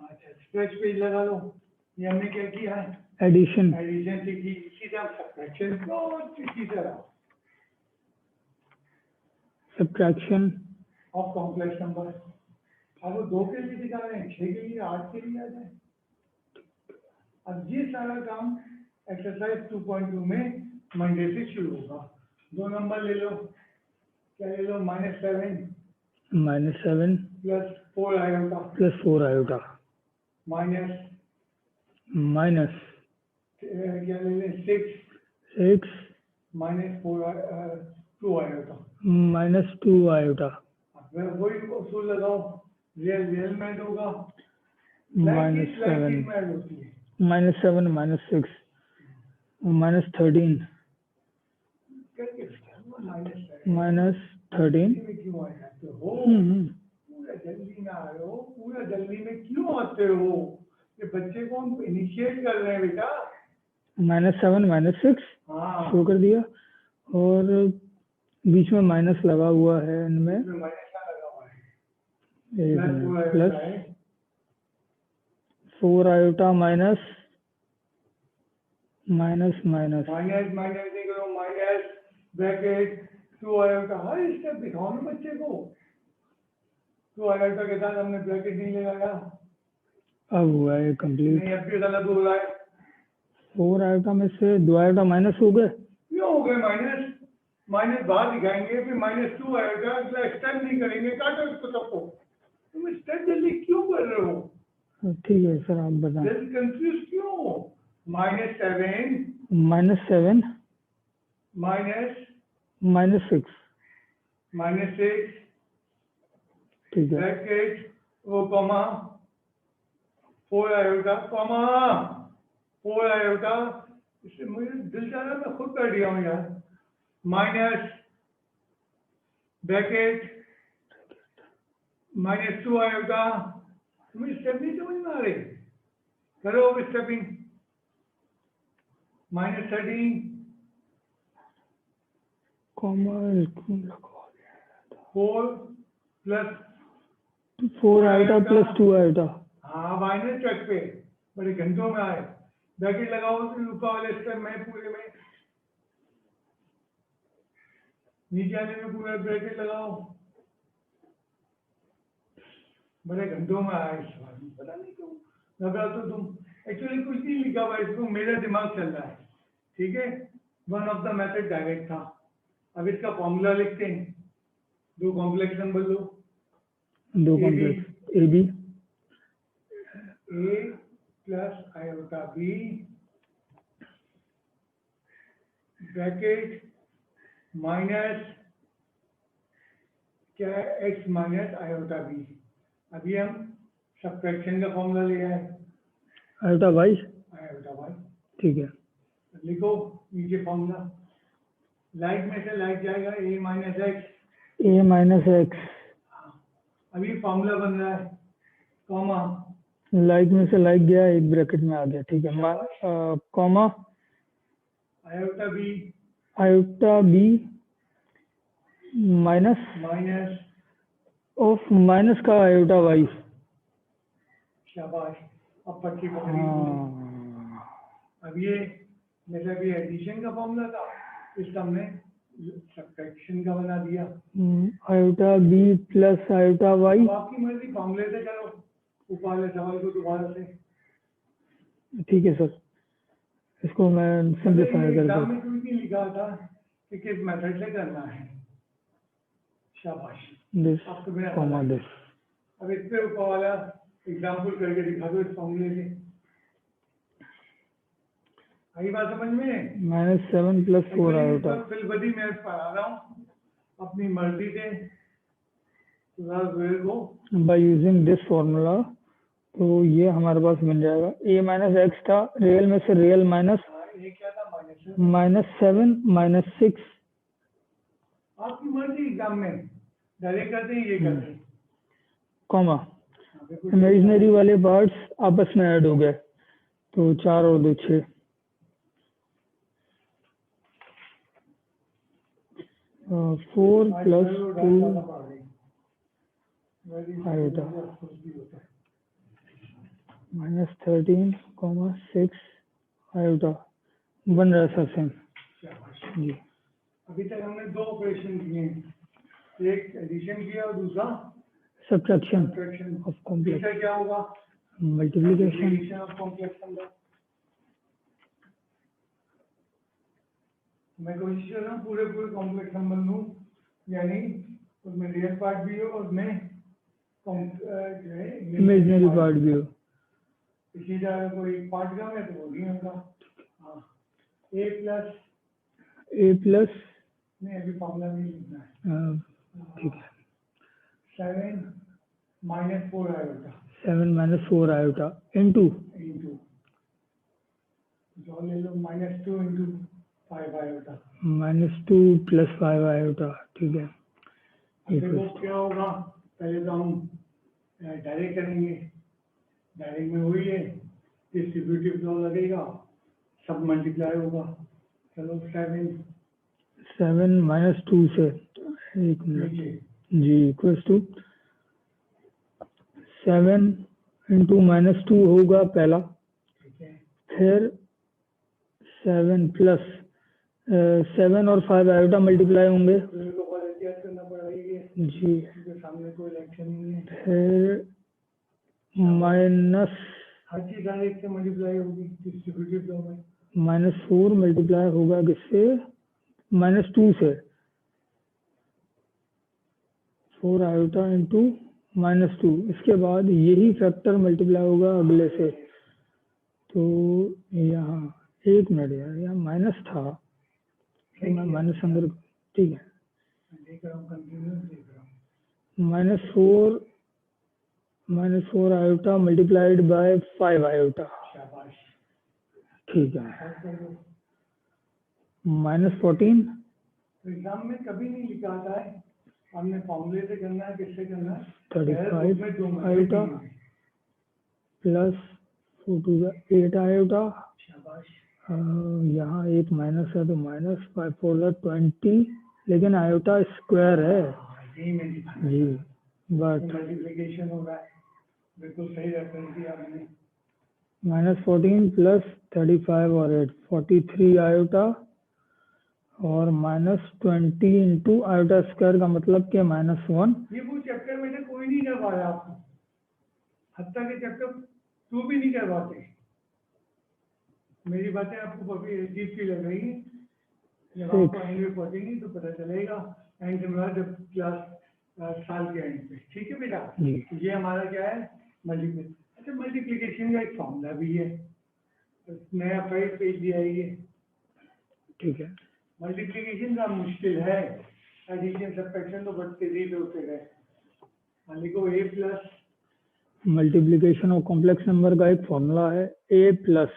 अच्छा, स्क्रैच पेज लगा लो। ये हमने क्या किया है? एडिशन एडिशन सीखी, इसी तरह सब्ट्रैक्शन को इसी तरह सब्ट्रैक्शन ऑफ कॉम्प्लेक्स नंबर। अब वो 2 के लिए दिखा रहे हैं, 6 के लिए, 8 के लिए आ जाए। अब ये सारा काम एक्सरसाइज 2.2 में मंडे से शुरू होगा। 2 नंबर ले लो, क्या ले लो? -7 -7 + 4 आयोटा + 4 आयोटा माइनस माइनस क्या ले लें? 6 6 -2 आयोटा। -2 आयोटा। अब वही उसूल लगाओ, रियल रियल में ऐड होगा, -7 में ऐड होती है। -7 -6 -13 करके -13 में क्यों आ जाते हो? पूरा जल्दी में आ रहे हो, पूरा जल्दी में क्यों आते हो? ये बच्चे को हम इनिशिएट कर रहे हैं बेटा। -7 -6 हाँ, शो कर दिया, और बीच में माइनस लगा हुआ है इनमें, माइनस का लगा हुआ है, plus 4 iota minus minus minus minus minus नहीं करो, माइनस ब्रैकेट 2 आयोटा। हर स्टेप दिखाओ ना बच्चे को। 2 आयोटा के साथ हमने ब्रैकेट नहीं लगाया, अब हुआ है कंप्लीट। नहीं, अब भी गलत हो रहा है। 4 आयोटा में से 2 आयोटा माइनस हो गए। क्यों हो गए माइनस? माइनस बाहर दिखाएंगे, फिर -2 आयोटा, अगला एक्सटेंड नहीं करेंगे, काटो इसको सबको। तुम स्टेप जल्दी क्यों कर रहे हो? ठीक है सर, आप बताएं। जल्दी कंफ्यूज क्यों? -7 -7 -6 -6 ठीक है, ब्रैकेट वो कॉमा 4 आयोटा, कॉमा 4 आयोटा। इससे मुझे दिल चाह रहा है मैं खुद कर दिया हूँ यार। Minus bracket -2 iota. तुम्हें स्टेप नहीं समझ में आ रहे? करो अब stepping. -13 comma 4 plus 4 iota plus 2 iota. हाँ, माइनस ट्रैक पे बड़े घंटों में आए। ब्रैकेट लगाओ तो ऊपर वाले स्टेप में पूरे में नीचे आने में पूरा ब्रैकेट लगाओ। बड़े घंटों में आया इस बार, पता नहीं क्यों लगा। तो तुम एक्चुअली कुछ नहीं लिखा हुआ इसको, मेरा दिमाग चल रहा है, ठीक है। One of the method direct था। अब इसका फॉर्मूला लिखते हैं। दो कॉम्प्लेक्स नंबर लो, दो complex A B A plus iota B bracket minus क्या है, एक्स माइनस आयोटा बी। अभी हम सब्ट्रैक्शन का फॉर्मूला ले आए, आयोटा वाई, आयोटा वाई, ठीक है। लिखो नीचे फॉर्मूला। लाइक में से लाइक जाएगा, ए माइनस एक्स, ए माइनस एक्स, अभी फॉर्मूला बन रहा है, कॉमा लाइक में से लाइक गया, एक ब्रैकेट में आ गया, ठीक है। Comma iota B minus minus of minus का आयोटा वाई। शाबाश, अब पट्टी पकड़ी। अब ये मतलब ये एडिशन का फॉर्मूला था, इसका हमने सब्ट्रैक्शन का बना दिया। Iota B plus iota Y. आपकी मर्जी, फॉर्मूले से करो ऊपर वाले सवाल को दोबारा से। ठीक है सर, इसको मैं सिंप्लीफाई कर एग्जाम में कोई नहीं लिखा था कि किस मेथड से करना है। शाबाश, दिस अब तो मेरा कॉमा दिस। अब इस पे ऊपर वाला एग्जाम्पल करके दिखा दो इस फॉर्मूले से। आई बात समझ में? -7 + 4 आयोटा। फिलबदी मैं पढ़ा रहा हूँ अपनी मर्जी से बाय यूजिंग दिस फॉर्मूला। तो ये हमारे पास बन जाएगा ए माइनस एक्स था, रियल में से रियल माइनस, ये क्या था, -7 -6। आपकी मर्जी, एग्जाम में डायरेक्ट करते हैं, ये करते हैं। कॉमा इमेजिनरी वाले पार्ट्स आपस में ऐड हो गए, तो 4 और 2 6। फोर प्लस 2 आयोटा -13, 6 आयोटा बन रहा है सर सेम जी। अभी तक हमने दो ऑपरेशन किए हैं, एक एडिशन किया और दूसरा सब्ट्रैक्शन ऑफ कॉम्प्लेक्स। क्या होगा, मल्टीप्लिकेशन ऑफ कॉम्प्लेक्स नंबर। मैं कोशिश कर रहा हूँ पूरे कॉम्प्लेक्स नंबर लूँ, यानी उसमें रियल पार्ट भी हो और उसमें इमेजिनरी पार्ट भी हो। इसी तरह कोई पार्ट कम है तो वो नहीं होगा। हाँ, ए प्लस नहीं, अभी फॉर्मूला नहीं लिखना है, ठीक है। 7 - 4 आयोटा, 7 - 4 आयोटा इनटू जो ले लो -2 × 5 आयोटा, -2 + 5 आयोटा, ठीक है। देखो क्या होगा, पहले तो हम डायरेक्ट करेंगे। डायरेक्ट में वही है, डिस्ट्रीब्यूटिव लॉ लगेगा, सब मल्टीप्लाई होगा। चलो 7 - 2 से, एक मिनट जी, इक्वल्स टू 7 × -2 होगा पहला, फिर 7 प्लस 7 और 5 आयोटा मल्टीप्लाई होंगे जी, सामने कोई इलेक्शन नहीं है, फिर माइनस हर चीज डायरेक्ट से मल्टीप्लाई होगी डिस्ट्रीब्यूटिव लॉ में। -4 मल्टीप्लाई होगा किससे, -2 से, 4 आयोटा इंटू -2। इसके बाद यही फैक्टर मल्टीप्लाई होगा अगले से। तो यहाँ एक मिनट यार, यहाँ माइनस था तो मैं माइनस अंदर, ठीक है, देख रहा हूँ, कंटिन्यूस देख रहा हूँ। -4 आयोटा मल्टीप्लाइड बाय 5 आयोटा, शाबाश, ठीक है। -14 तो एग्जाम में कभी नहीं लिखा आता है, हमने फॉर्मूले से करना है, किससे करना है, 35 आयोटा प्लस 4 × 8 आयोटा। शाबाश, यहाँ एक माइनस है तो -5 4 20, लेकिन आयोटा स्क्वायर है जी, बट मल्टीप्लिकेशन हो रहा है, बिल्कुल सही रेफरेंस दिया मैंने। -14 + 35 और 8 43 आयोटा और -20 इंटू आयोटा स्क्वायर का मतलब क्या, -1। ये वो चैप्टर मैंने कोई नहीं करवाया आपको, हत्ता के चैप्टर तू भी नहीं करवाते। मेरी बातें आपको काफी अजीब सी लग रही हैं, जब आप आएंगे पहुंचेंगी तो पता चलेगा एंड में जब क्लास साल के एंड पे। ठीक है बेटा, ये हमारा क्या है, मल्टीप्लिकेशन। अच्छा, मल्टीप्लिकेशन का एक फॉर्मूला भी है, नया 5 पेज दिया है ये। ठीक है, मल्टीप्लिकेशन का मुश्किल है, एडिशन सब्ट्रैक्शन तो बड़े तेजी से होते गए। मान लिखो a plus, multiplication of complex number का एक फॉर्मूला है a plus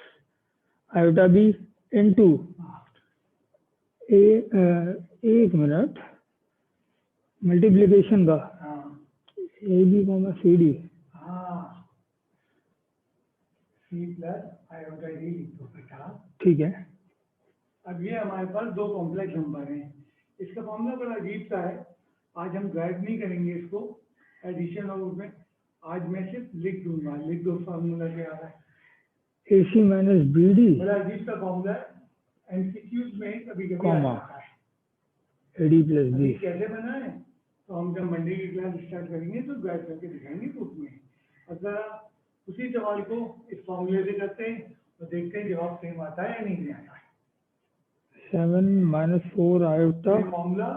iota B into एक मिनट, मल्टीप्लिकेशन का A B comma C D, C plus iota D लिखो बेटा। ठीक है। अब ये हमारे पास दो कॉम्प्लेक्स नंबर हैं, इसका फॉर्मूला बड़ा अजीब सा है, आज हम ड्राइव नहीं करेंगे इसको एडिशन और उसमें, आज मैं सिर्फ लिख दूंगा, लिख दो फॉर्मूला क्या आ रहा है। AC माइनस बी डी, बड़ा अजीब सा फॉर्मूला है, एमसीक्यूज में कभी कभी आ जाता है। एडी प्लस बी कैसे बना है तो हम जब मंडे की क्लास स्टार्ट करेंगे तो ड्राइव करके दिखाएंगे बुक में। अगर आप उसी सवाल को इस फॉर्मूले से करते हैं तो देखते हैं जवाब सेम आता है या नहीं आता है। 7 - 4 आयोटा फॉर्मूला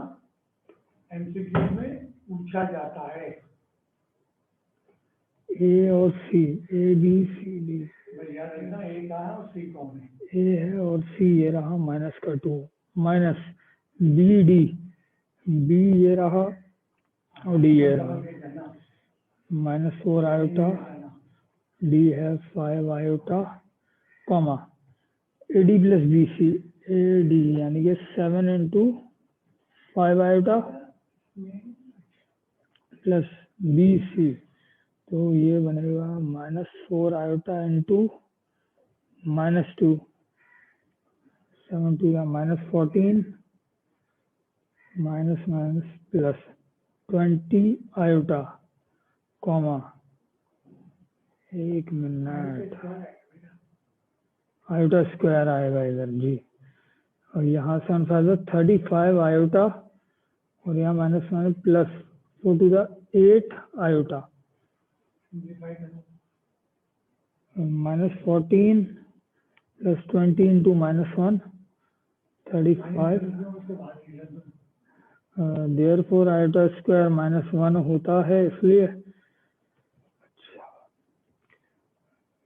एमसीक्यू में पूछा जाता है। ए और सी, ए बी सी डी, याद रखना ए कहाँ है और सी कौन है। ए है और सी ये रहा -2, माइनस बी डी, बी ये रहा और डी ये रहा, -4 आयोटा, डी है 5 iota, comma A D plus B C, A D यानी कि 7 into 5 iota plus B C, तो ये बनेगा -4 आयोटा इंटू -2, 7 टू या -14, minus minus plus 20 iota, comma एक मिनट, आयोटा स्क्वायर आएगा इधर जी, और यहाँ से हम 35 आयोटा और यहाँ minus minus plus 4 to the 8 iota, -14 plus 20 into -1, 35, therefore iota square -1 होता है, इसलिए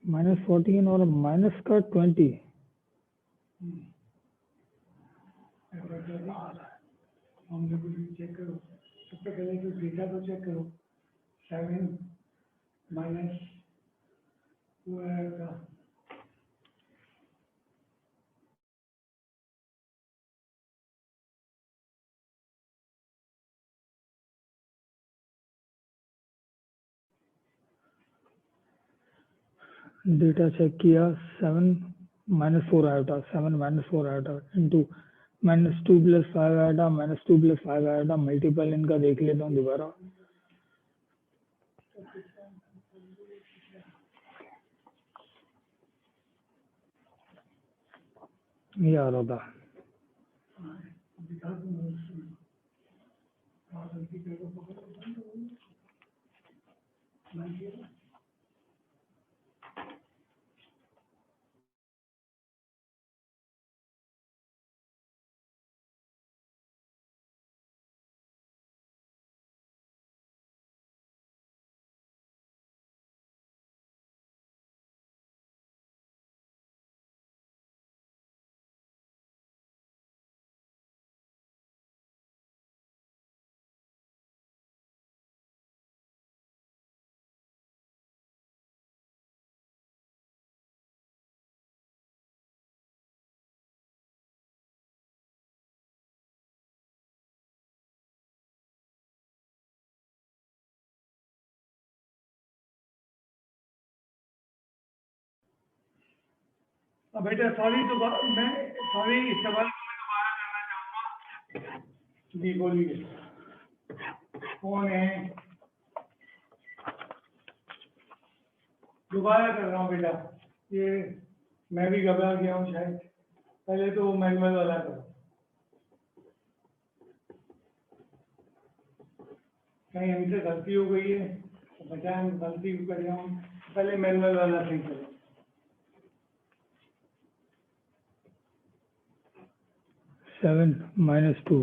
-14 और माइनस का 20, चेक करो, सबसे पहले तो डेटा तो चेक करो, 7 माइनस का डेटा चेक किया, 7 - 4 iota, 7 - 4 iota into -2 plus 5 iota, -2 plus 5 iota, multiple इनका देख लेता हूँ दोबारा, ये आ रहा था। अब बेटा सॉरी, तो मैं सॉरी, इस सवाल को मैं दोबारा करना चाहूँगा। जी बोलिए, कौन है? दोबारा कर रहा हूँ बेटा, ये मैं भी घबरा गया हूँ शायद, पहले तो मैनुअल वाला करो। कहीं हमसे गलती हो गई है तो बजाय हम गलती को कर जाऊँ पहले मैनुअल वाला सही करो। सेवन -2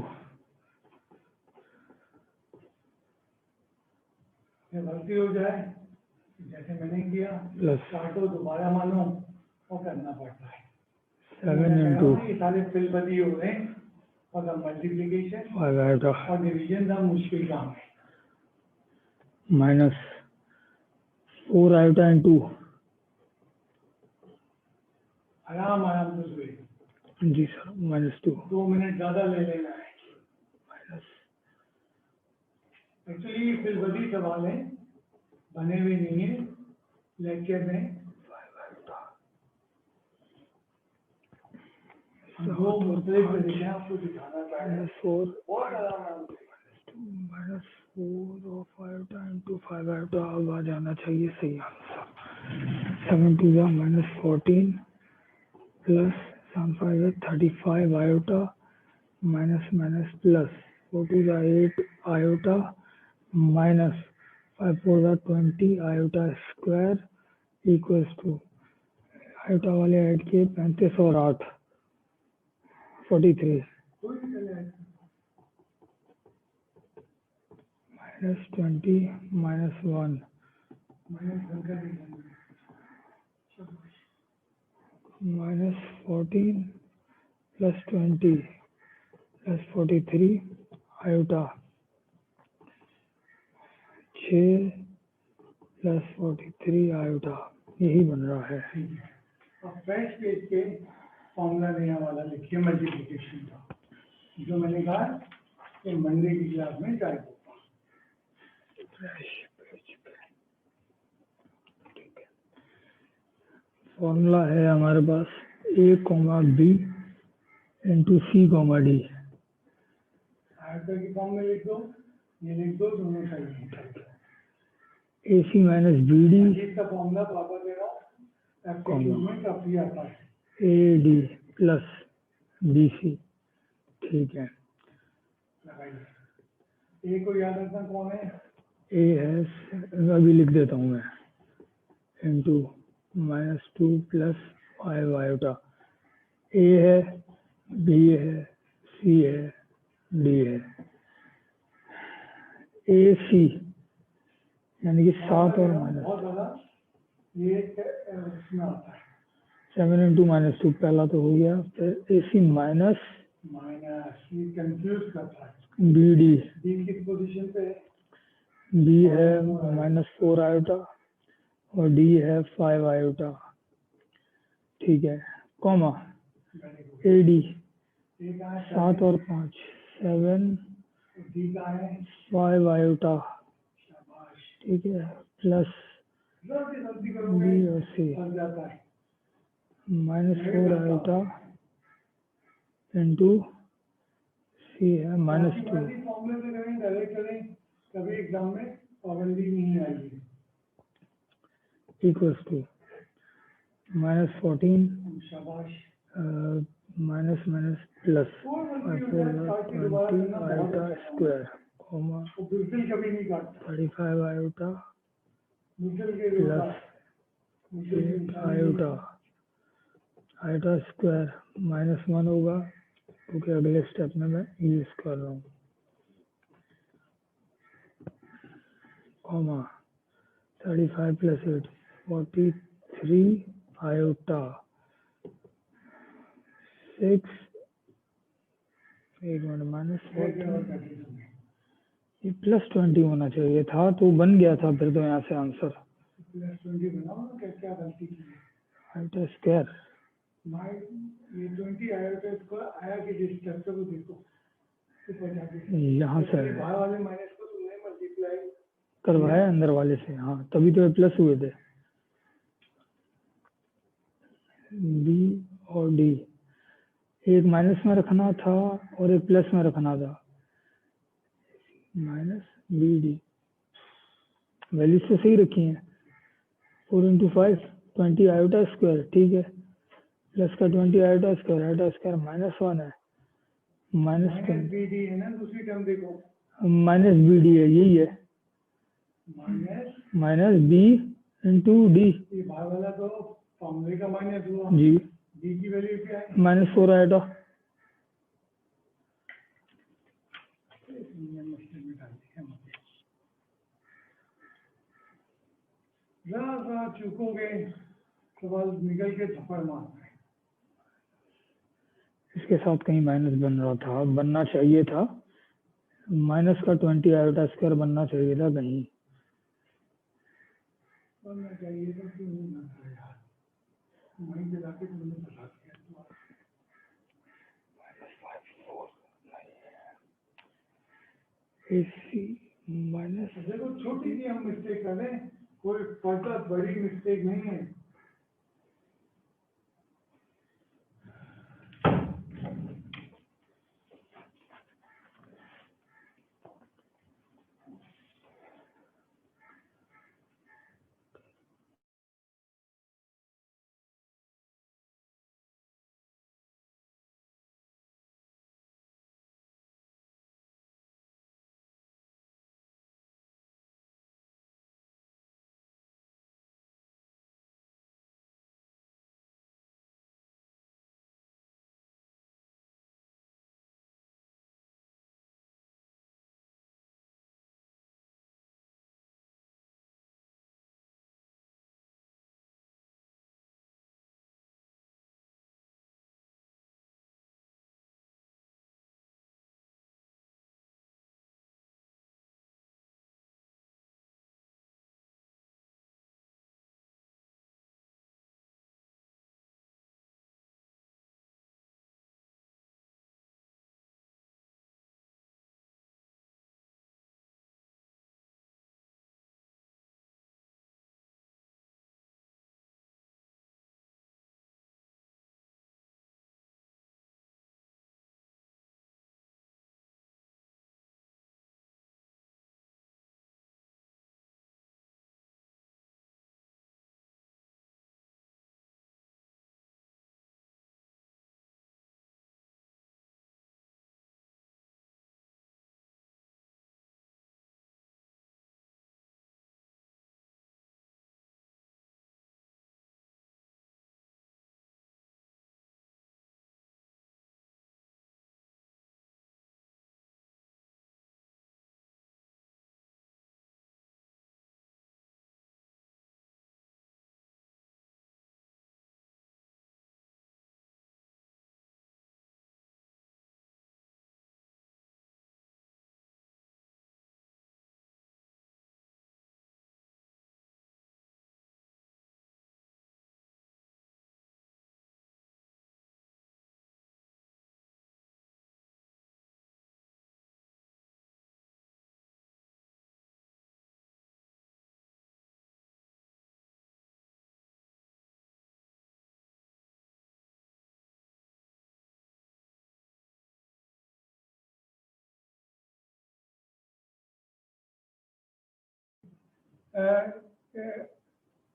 या गलती हो जाए जैसे मैंने किया प्लस काटो दोबारा मानो वो करना पड़ता है। 7 into ये सारे फिल बदी हो रहे हैं और मल्टीप्लीकेशन 5 iota और डिवीजन का मुश्किल काम है। minus 4 iota and 2 आराम आराम से सुनिए, जी सर -2 2 मिनट ज्यादा ले लेना है। minus एक्चुअली फिल बदी सवाल है, बने हुए नहीं है लेक्चर में। 5 iota वो मुख्तलिफ तरीके हैं, आपको दिखाना चाहिए। -4 बहुत आराम आराम से। -4 of iota into 5 iota अब आ जाना चाहिए सही answer. 7 to the -14 plus 5 is 35 iota minus plus 4 to the 8 iota minus 5 4 the 20 iota square equals to iota वाले ऐड किए 35 और 8 43 कोई भी चले आए। -20 -1 मैंने ढंग कर दिया। -14 plus 20 plus 43 iota 6 plus 43 iota यही बन रहा है। ठीक है, अब फ्रेश पेज के फॉर्मूला नया वाला लिखिए मल्टीप्लिकेशन का, जो मैंने कहा कि मंडे की क्लास में ट्राई होगा। फ्रेश पेज पे ठीक है। फॉर्मूला है हमारे पास a, b into c, d। आयता की फॉर्म में लिख दो, ये लिख दो, दोनों सही है। AC माइनस BD इसका फॉर्मूला पापा दे रहा हूँ, एप्टीट्यूड में काफी आता है। AD प्लस BC ठीक है। ए को याद रखना कौन है? A है, अभी लिख देता हूँ मैं, इंटू -2 प्लस 5 आयोटा। A है, B है, C है, D है। AC यानी कि 7 और माइनस बहुत ज्यादा ये इसमें आता है। 7 इंटू -2 पहला तो हो गया, फिर AC माइनस ये कंफ्यूज करता है। BD, डी किस पोजीशन पे है? B है -4 आयोटा और D है 5 आयोटा ठीक है, कॉमा AD ए कहाँ है? 7 और 5 7 डी कहाँ है? 5 आयोटा शाबाश। ठीक है, प्लस जल्दी करोगे B और C बन जाता है। -4 आयोटा इंटू C है -2 फॉर्मूले से करें, डायरेक्ट करें, कभी एग्जाम में पाबंदी नहीं आएगी। इक्वल्स टू -14 शाबाश। Minus plus 20 iota square comma वो बिल्कुल कभी नहीं काटता। 35 आयोटा बिल्कुल के प्लस 8 आयोटा स्क्वायर -1 होगा क्योंकि अगले स्टेप में मैं यूज कर रहा हूँ, कॉमा 35 प्लस 8 43 आयोटा 6 एक मिनट ये +20 होना चाहिए था, तो बन गया था फिर तो यहाँ से आंसर +20 बनाओ ना, क्या क्या गलती की है? आयोटा स्क्वायर ये 20 आया तो इसको आया कि डिस्ट्रक्टर को देखो यहाँ से बाहर वाले माइनस को तुमने मल्टीप्लाई करवाया अंदर वाले से, हाँ तभी तो ये प्लस हुए थे। B और D एक माइनस में रखना था और एक प्लस में रखना था, -BD वैल्यूज तो सही रखी हैं। 4 इंटू 5 20 आयोटा स्क्वायर ठीक है, प्लस का 20 आयोटा स्क्वायर -1 है, -BD है ना, दूसरी टर्म देखो -BD है, यही है माइनस बी इंटू डी। ये बाहर वाला तो फॉर्मूले का माइनस हुआ, जी डी की वैल्यू क्या है? -4 आएगा। जरा चूकोगे सवाल निकल के थप्पड़ मारना है। इसके साथ कहीं माइनस बन रहा था, बनना चाहिए था, माइनस का 20 आयोटा स्क्वायर बनना चाहिए था कहीं। बनना चाहिए था, क्यों नहीं बनता यार? वहीं पे जाके तुमने बता दिया। माइनस देखो छोटी सी हम मिस्टेक कर रहे हैं, कोई बहुत बड़ी मिस्टेक नहीं है।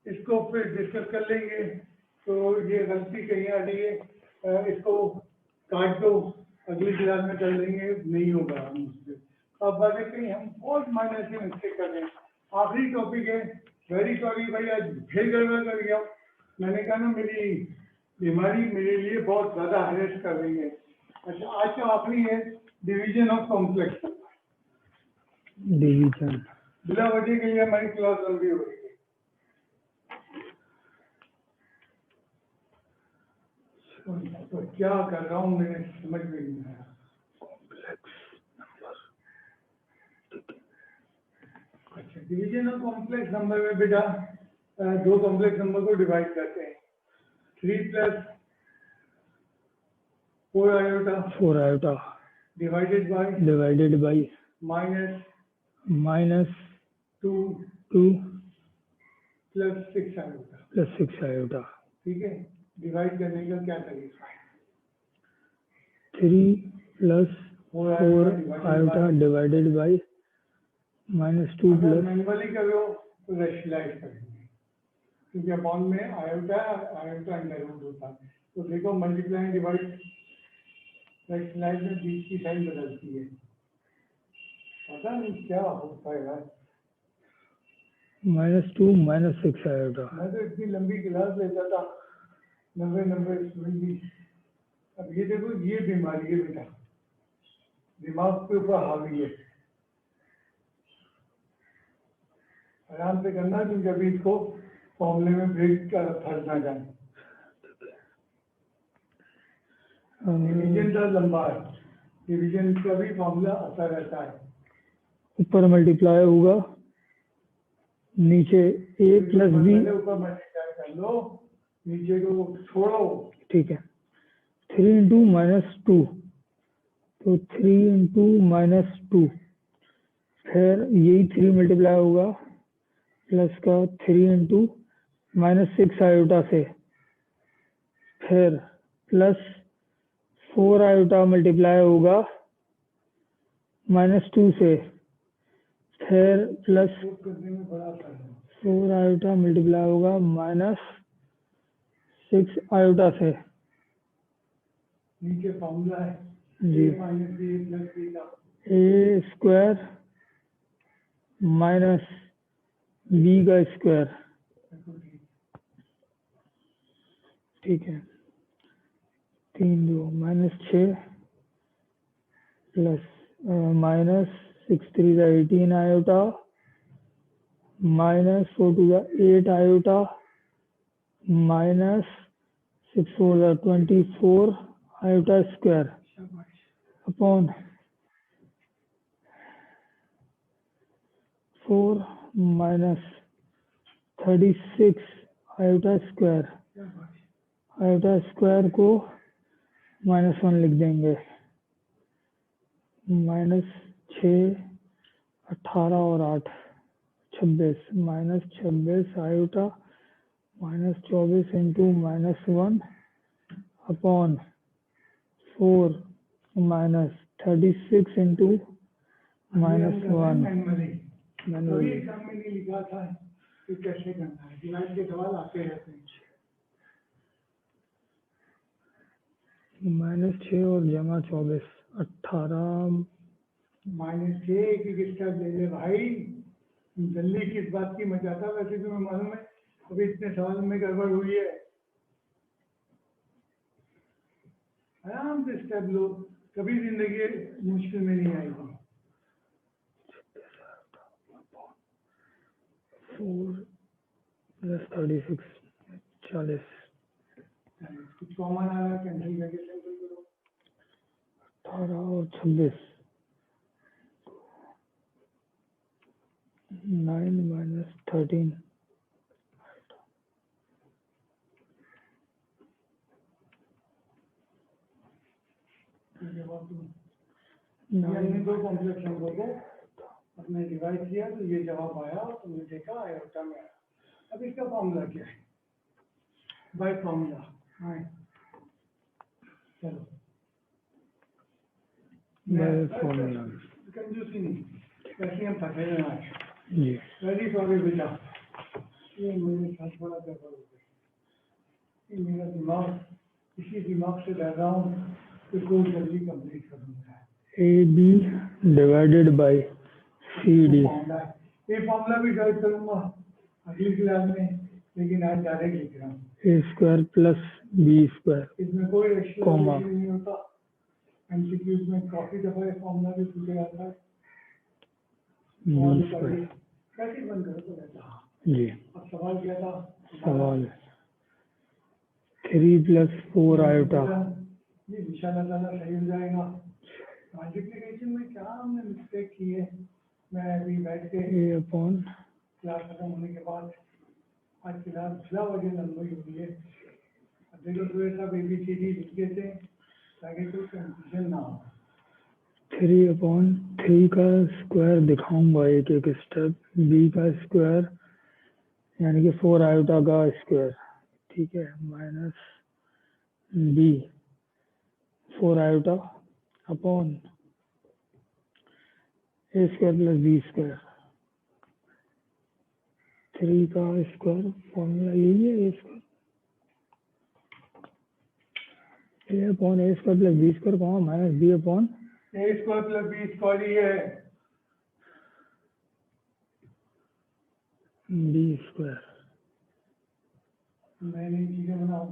इसको फिर डिस्कस कर लेंगे। तो ये गलती कहीं आ रही है, इसको काट दो, अगली क्लास में कर लेंगे, नहीं होगा मुझसे। अब बात कहीं हम बहुत माइनर से मिस्टेक कर रहे हैं। आखिरी टॉपिक है, वेरी सॉरी भाई, आज फिर गड़बड़ कर गया। मैंने कहा ना, मेरी बीमारी मेरे लिए बहुत ज़्यादा हेरेस कर रही है। अच्छा, आज का आखिरी है डिवीजन ऑफ कॉम्प्लेक्स। डिवीजन बिना वजह के लिए हमारी क्लास लंबी हो रही है। तो क्या कर रहा हूँ मेरे समझ में नहीं आया। अच्छा, डिवीजन ऑफ कॉम्प्लेक्स नंबर में बेटा दो कॉम्प्लेक्स नंबर को डिवाइड करते हैं। 3 + 4 आयोटा डिवाइडेड बाई -2 + 6 आयोटा। ठीक है, डिवाइड करने का क्या तरीका है? 3 + 4 आयोटा डिवाइडेड बाई -2 + मैनुअली कर लो तो रेशनलाइज करेंगे, क्योंकि अपॉन में आयोटा अंडर रूट होता है। तो देखो, मल्टीप्लाई डिवाइड रेशनलाइज में बीच की साइन बदलती है। पता नहीं क्या होता है यार। -2 -6 आयोटा। मैं तो इतनी लंबी क्लास लेता था, 90 स्टूडेंट की। अब ये देखो, ये बीमारी है बेटा, दिमाग के ऊपर हावी है। आराम से करना, क्योंकि अभी इसको फॉर्मूले में ब्रेक कर फंस ना जाए। डिवीजन का लंबा है, डिवीजन का भी फॉर्मूला आता रहता है। ऊपर मल्टीप्लाई होगा, नीचे a प्लस b, पहले ऊपर मल्टीप्लाई कर लो, नीचे को छोड़ो। ठीक है। 3 इंटू -2, तो 3 इंटू -2, फिर यही 3 मल्टीप्लाई होगा प्लस का 3 इंटू -6 आयोटा से, फिर प्लस 4 आयोटा मल्टीप्लाई होगा -2 से, फिर प्लस करने में बड़ा फर्क है। 4 आयोटा मल्टीप्लाई होगा -6 आयोटा से। नीचे फॉर्मूला है जी, a minus B plus B का ए स्क्वायर माइनस बी का स्क्वायर, ठीक है। 3 2 -6 plus -6 3 18 iota, -4 2 8 iota, -6 4 24 iota square upon 4 minus 36 iota square. Iota square को -1 लिख देंगे, -6 18 और 8 26, -26 आयोटा -24 इंटू -1 अपॉन 4 -36 इंटू -1। तो ये एग्जाम में नहीं लिखा था कि कैसे करना है, डिवाइड के सवाल आते रहते हैं। -6 और जमा 24 18 -6 की स्टेप ले ले भाई, जल्दी किस बात की मचाता। वैसे तुम्हें मालूम है अभी इतने सवाल में गड़बड़ हुई है। आराम से स्टेप लो, कभी जिंदगी मुश्किल में नहीं आएगी। 4 प्लस 36 40, कुछ कॉमन आ रहा है, कैंसिल करके सिंपल करो। 18 और 26 9 -13 जवाब हमने 2 कॉम्प्लेक्स नंबर को अपने डिवाइड किया तो ये जवाब आया, और तुमने देखा आयोटा में आया। अब इसका फॉर्मूला क्या है? By formula. हाँ चलो, बाय फॉर्मूला कंजूसी नहीं, वैसे हम फंसे हैं आज। जी। वेरी सॉरी बेटा, ये मेरे साथ बड़ा गड़बड़ हो गया। ये मेरा दिमाग, इसी दिमाग से डर रहा हूँ कि कोई जल्दी कंप्लीट करूँगा। AB divided by CD। ये फॉर्मूला भी गाइड करूँगा अगली क्लास में, लेकिन आज डायरेक्ट लिख रहा हूँ। A square plus B square, इसमें कोई कॉमा एक्सप्लेनेशन नहीं होता। एमसीक्यूज में काफी दफा ये फॉर्मूला भी पूछा जाता है। B square. कैसे बंद करो तो रहता। जी, अब सवाल क्या था? सवाल 3 + 4 आयोटा। ये इंशाल्लाह सही हो जाएगा। मल्टीप्लिकेशन में क्या हमने मिस्टेक की है, मैं अभी बैठ के A अपॉन क्लास खत्म होने के बाद, आज क्लास 6 बजे लंबी हुई है। अब देखो तो ऐसा ABCD लिखे थे ताकि कोई कंफ्यूजन ना हो। 3/3 का स्क्वायर दिखाऊंगा एक एक स्टेप। B का स्क्वायर यानी कि 4 आयोटा का स्क्वायर, ठीक है, minus B 4 iota upon A square plus B square. 3 का स्क्वायर फॉर्मूला यही है, A square A upon A square plus B square कहाँ, minus B upon A square plus B square ही है। B square. मैं नहीं चीजें बनाओ।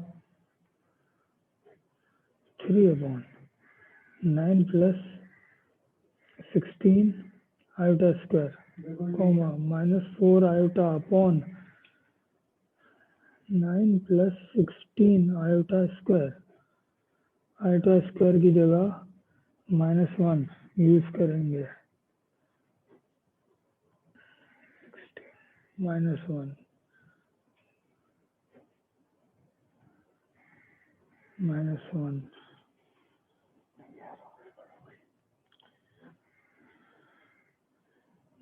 3/9 प्लस 16 आयोटा स्क्वायर बिल्कुल comma -4 iota upon 9 plus 16 iota square की जगह -1 यूज करेंगे। -1 -1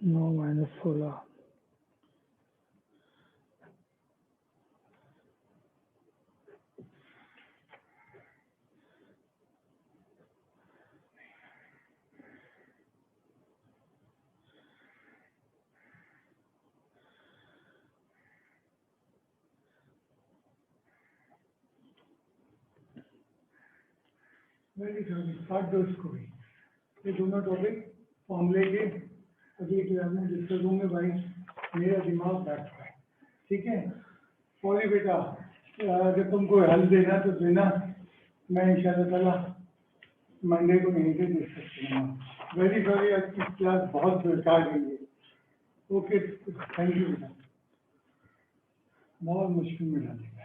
9 -16 वेरी गुड, काट दो इसको भी। ये दोनों टॉपिक फॉर्मूले के अगली क्लास में डिस्कस होंगे भाई। मेरा दिमाग बैठता है, ठीक है। सॉरी बेटा, अगर तुमको हेल्प देना तो देना, मैं इंशाल्लाह ताला मंडे को नहीं दे सकती हूँ। वेरी सॉरी, आज की क्लास बहुत बेकार गई है। ओके, थैंक यू बेटा, बहुत मुश्किल में डालेंगे।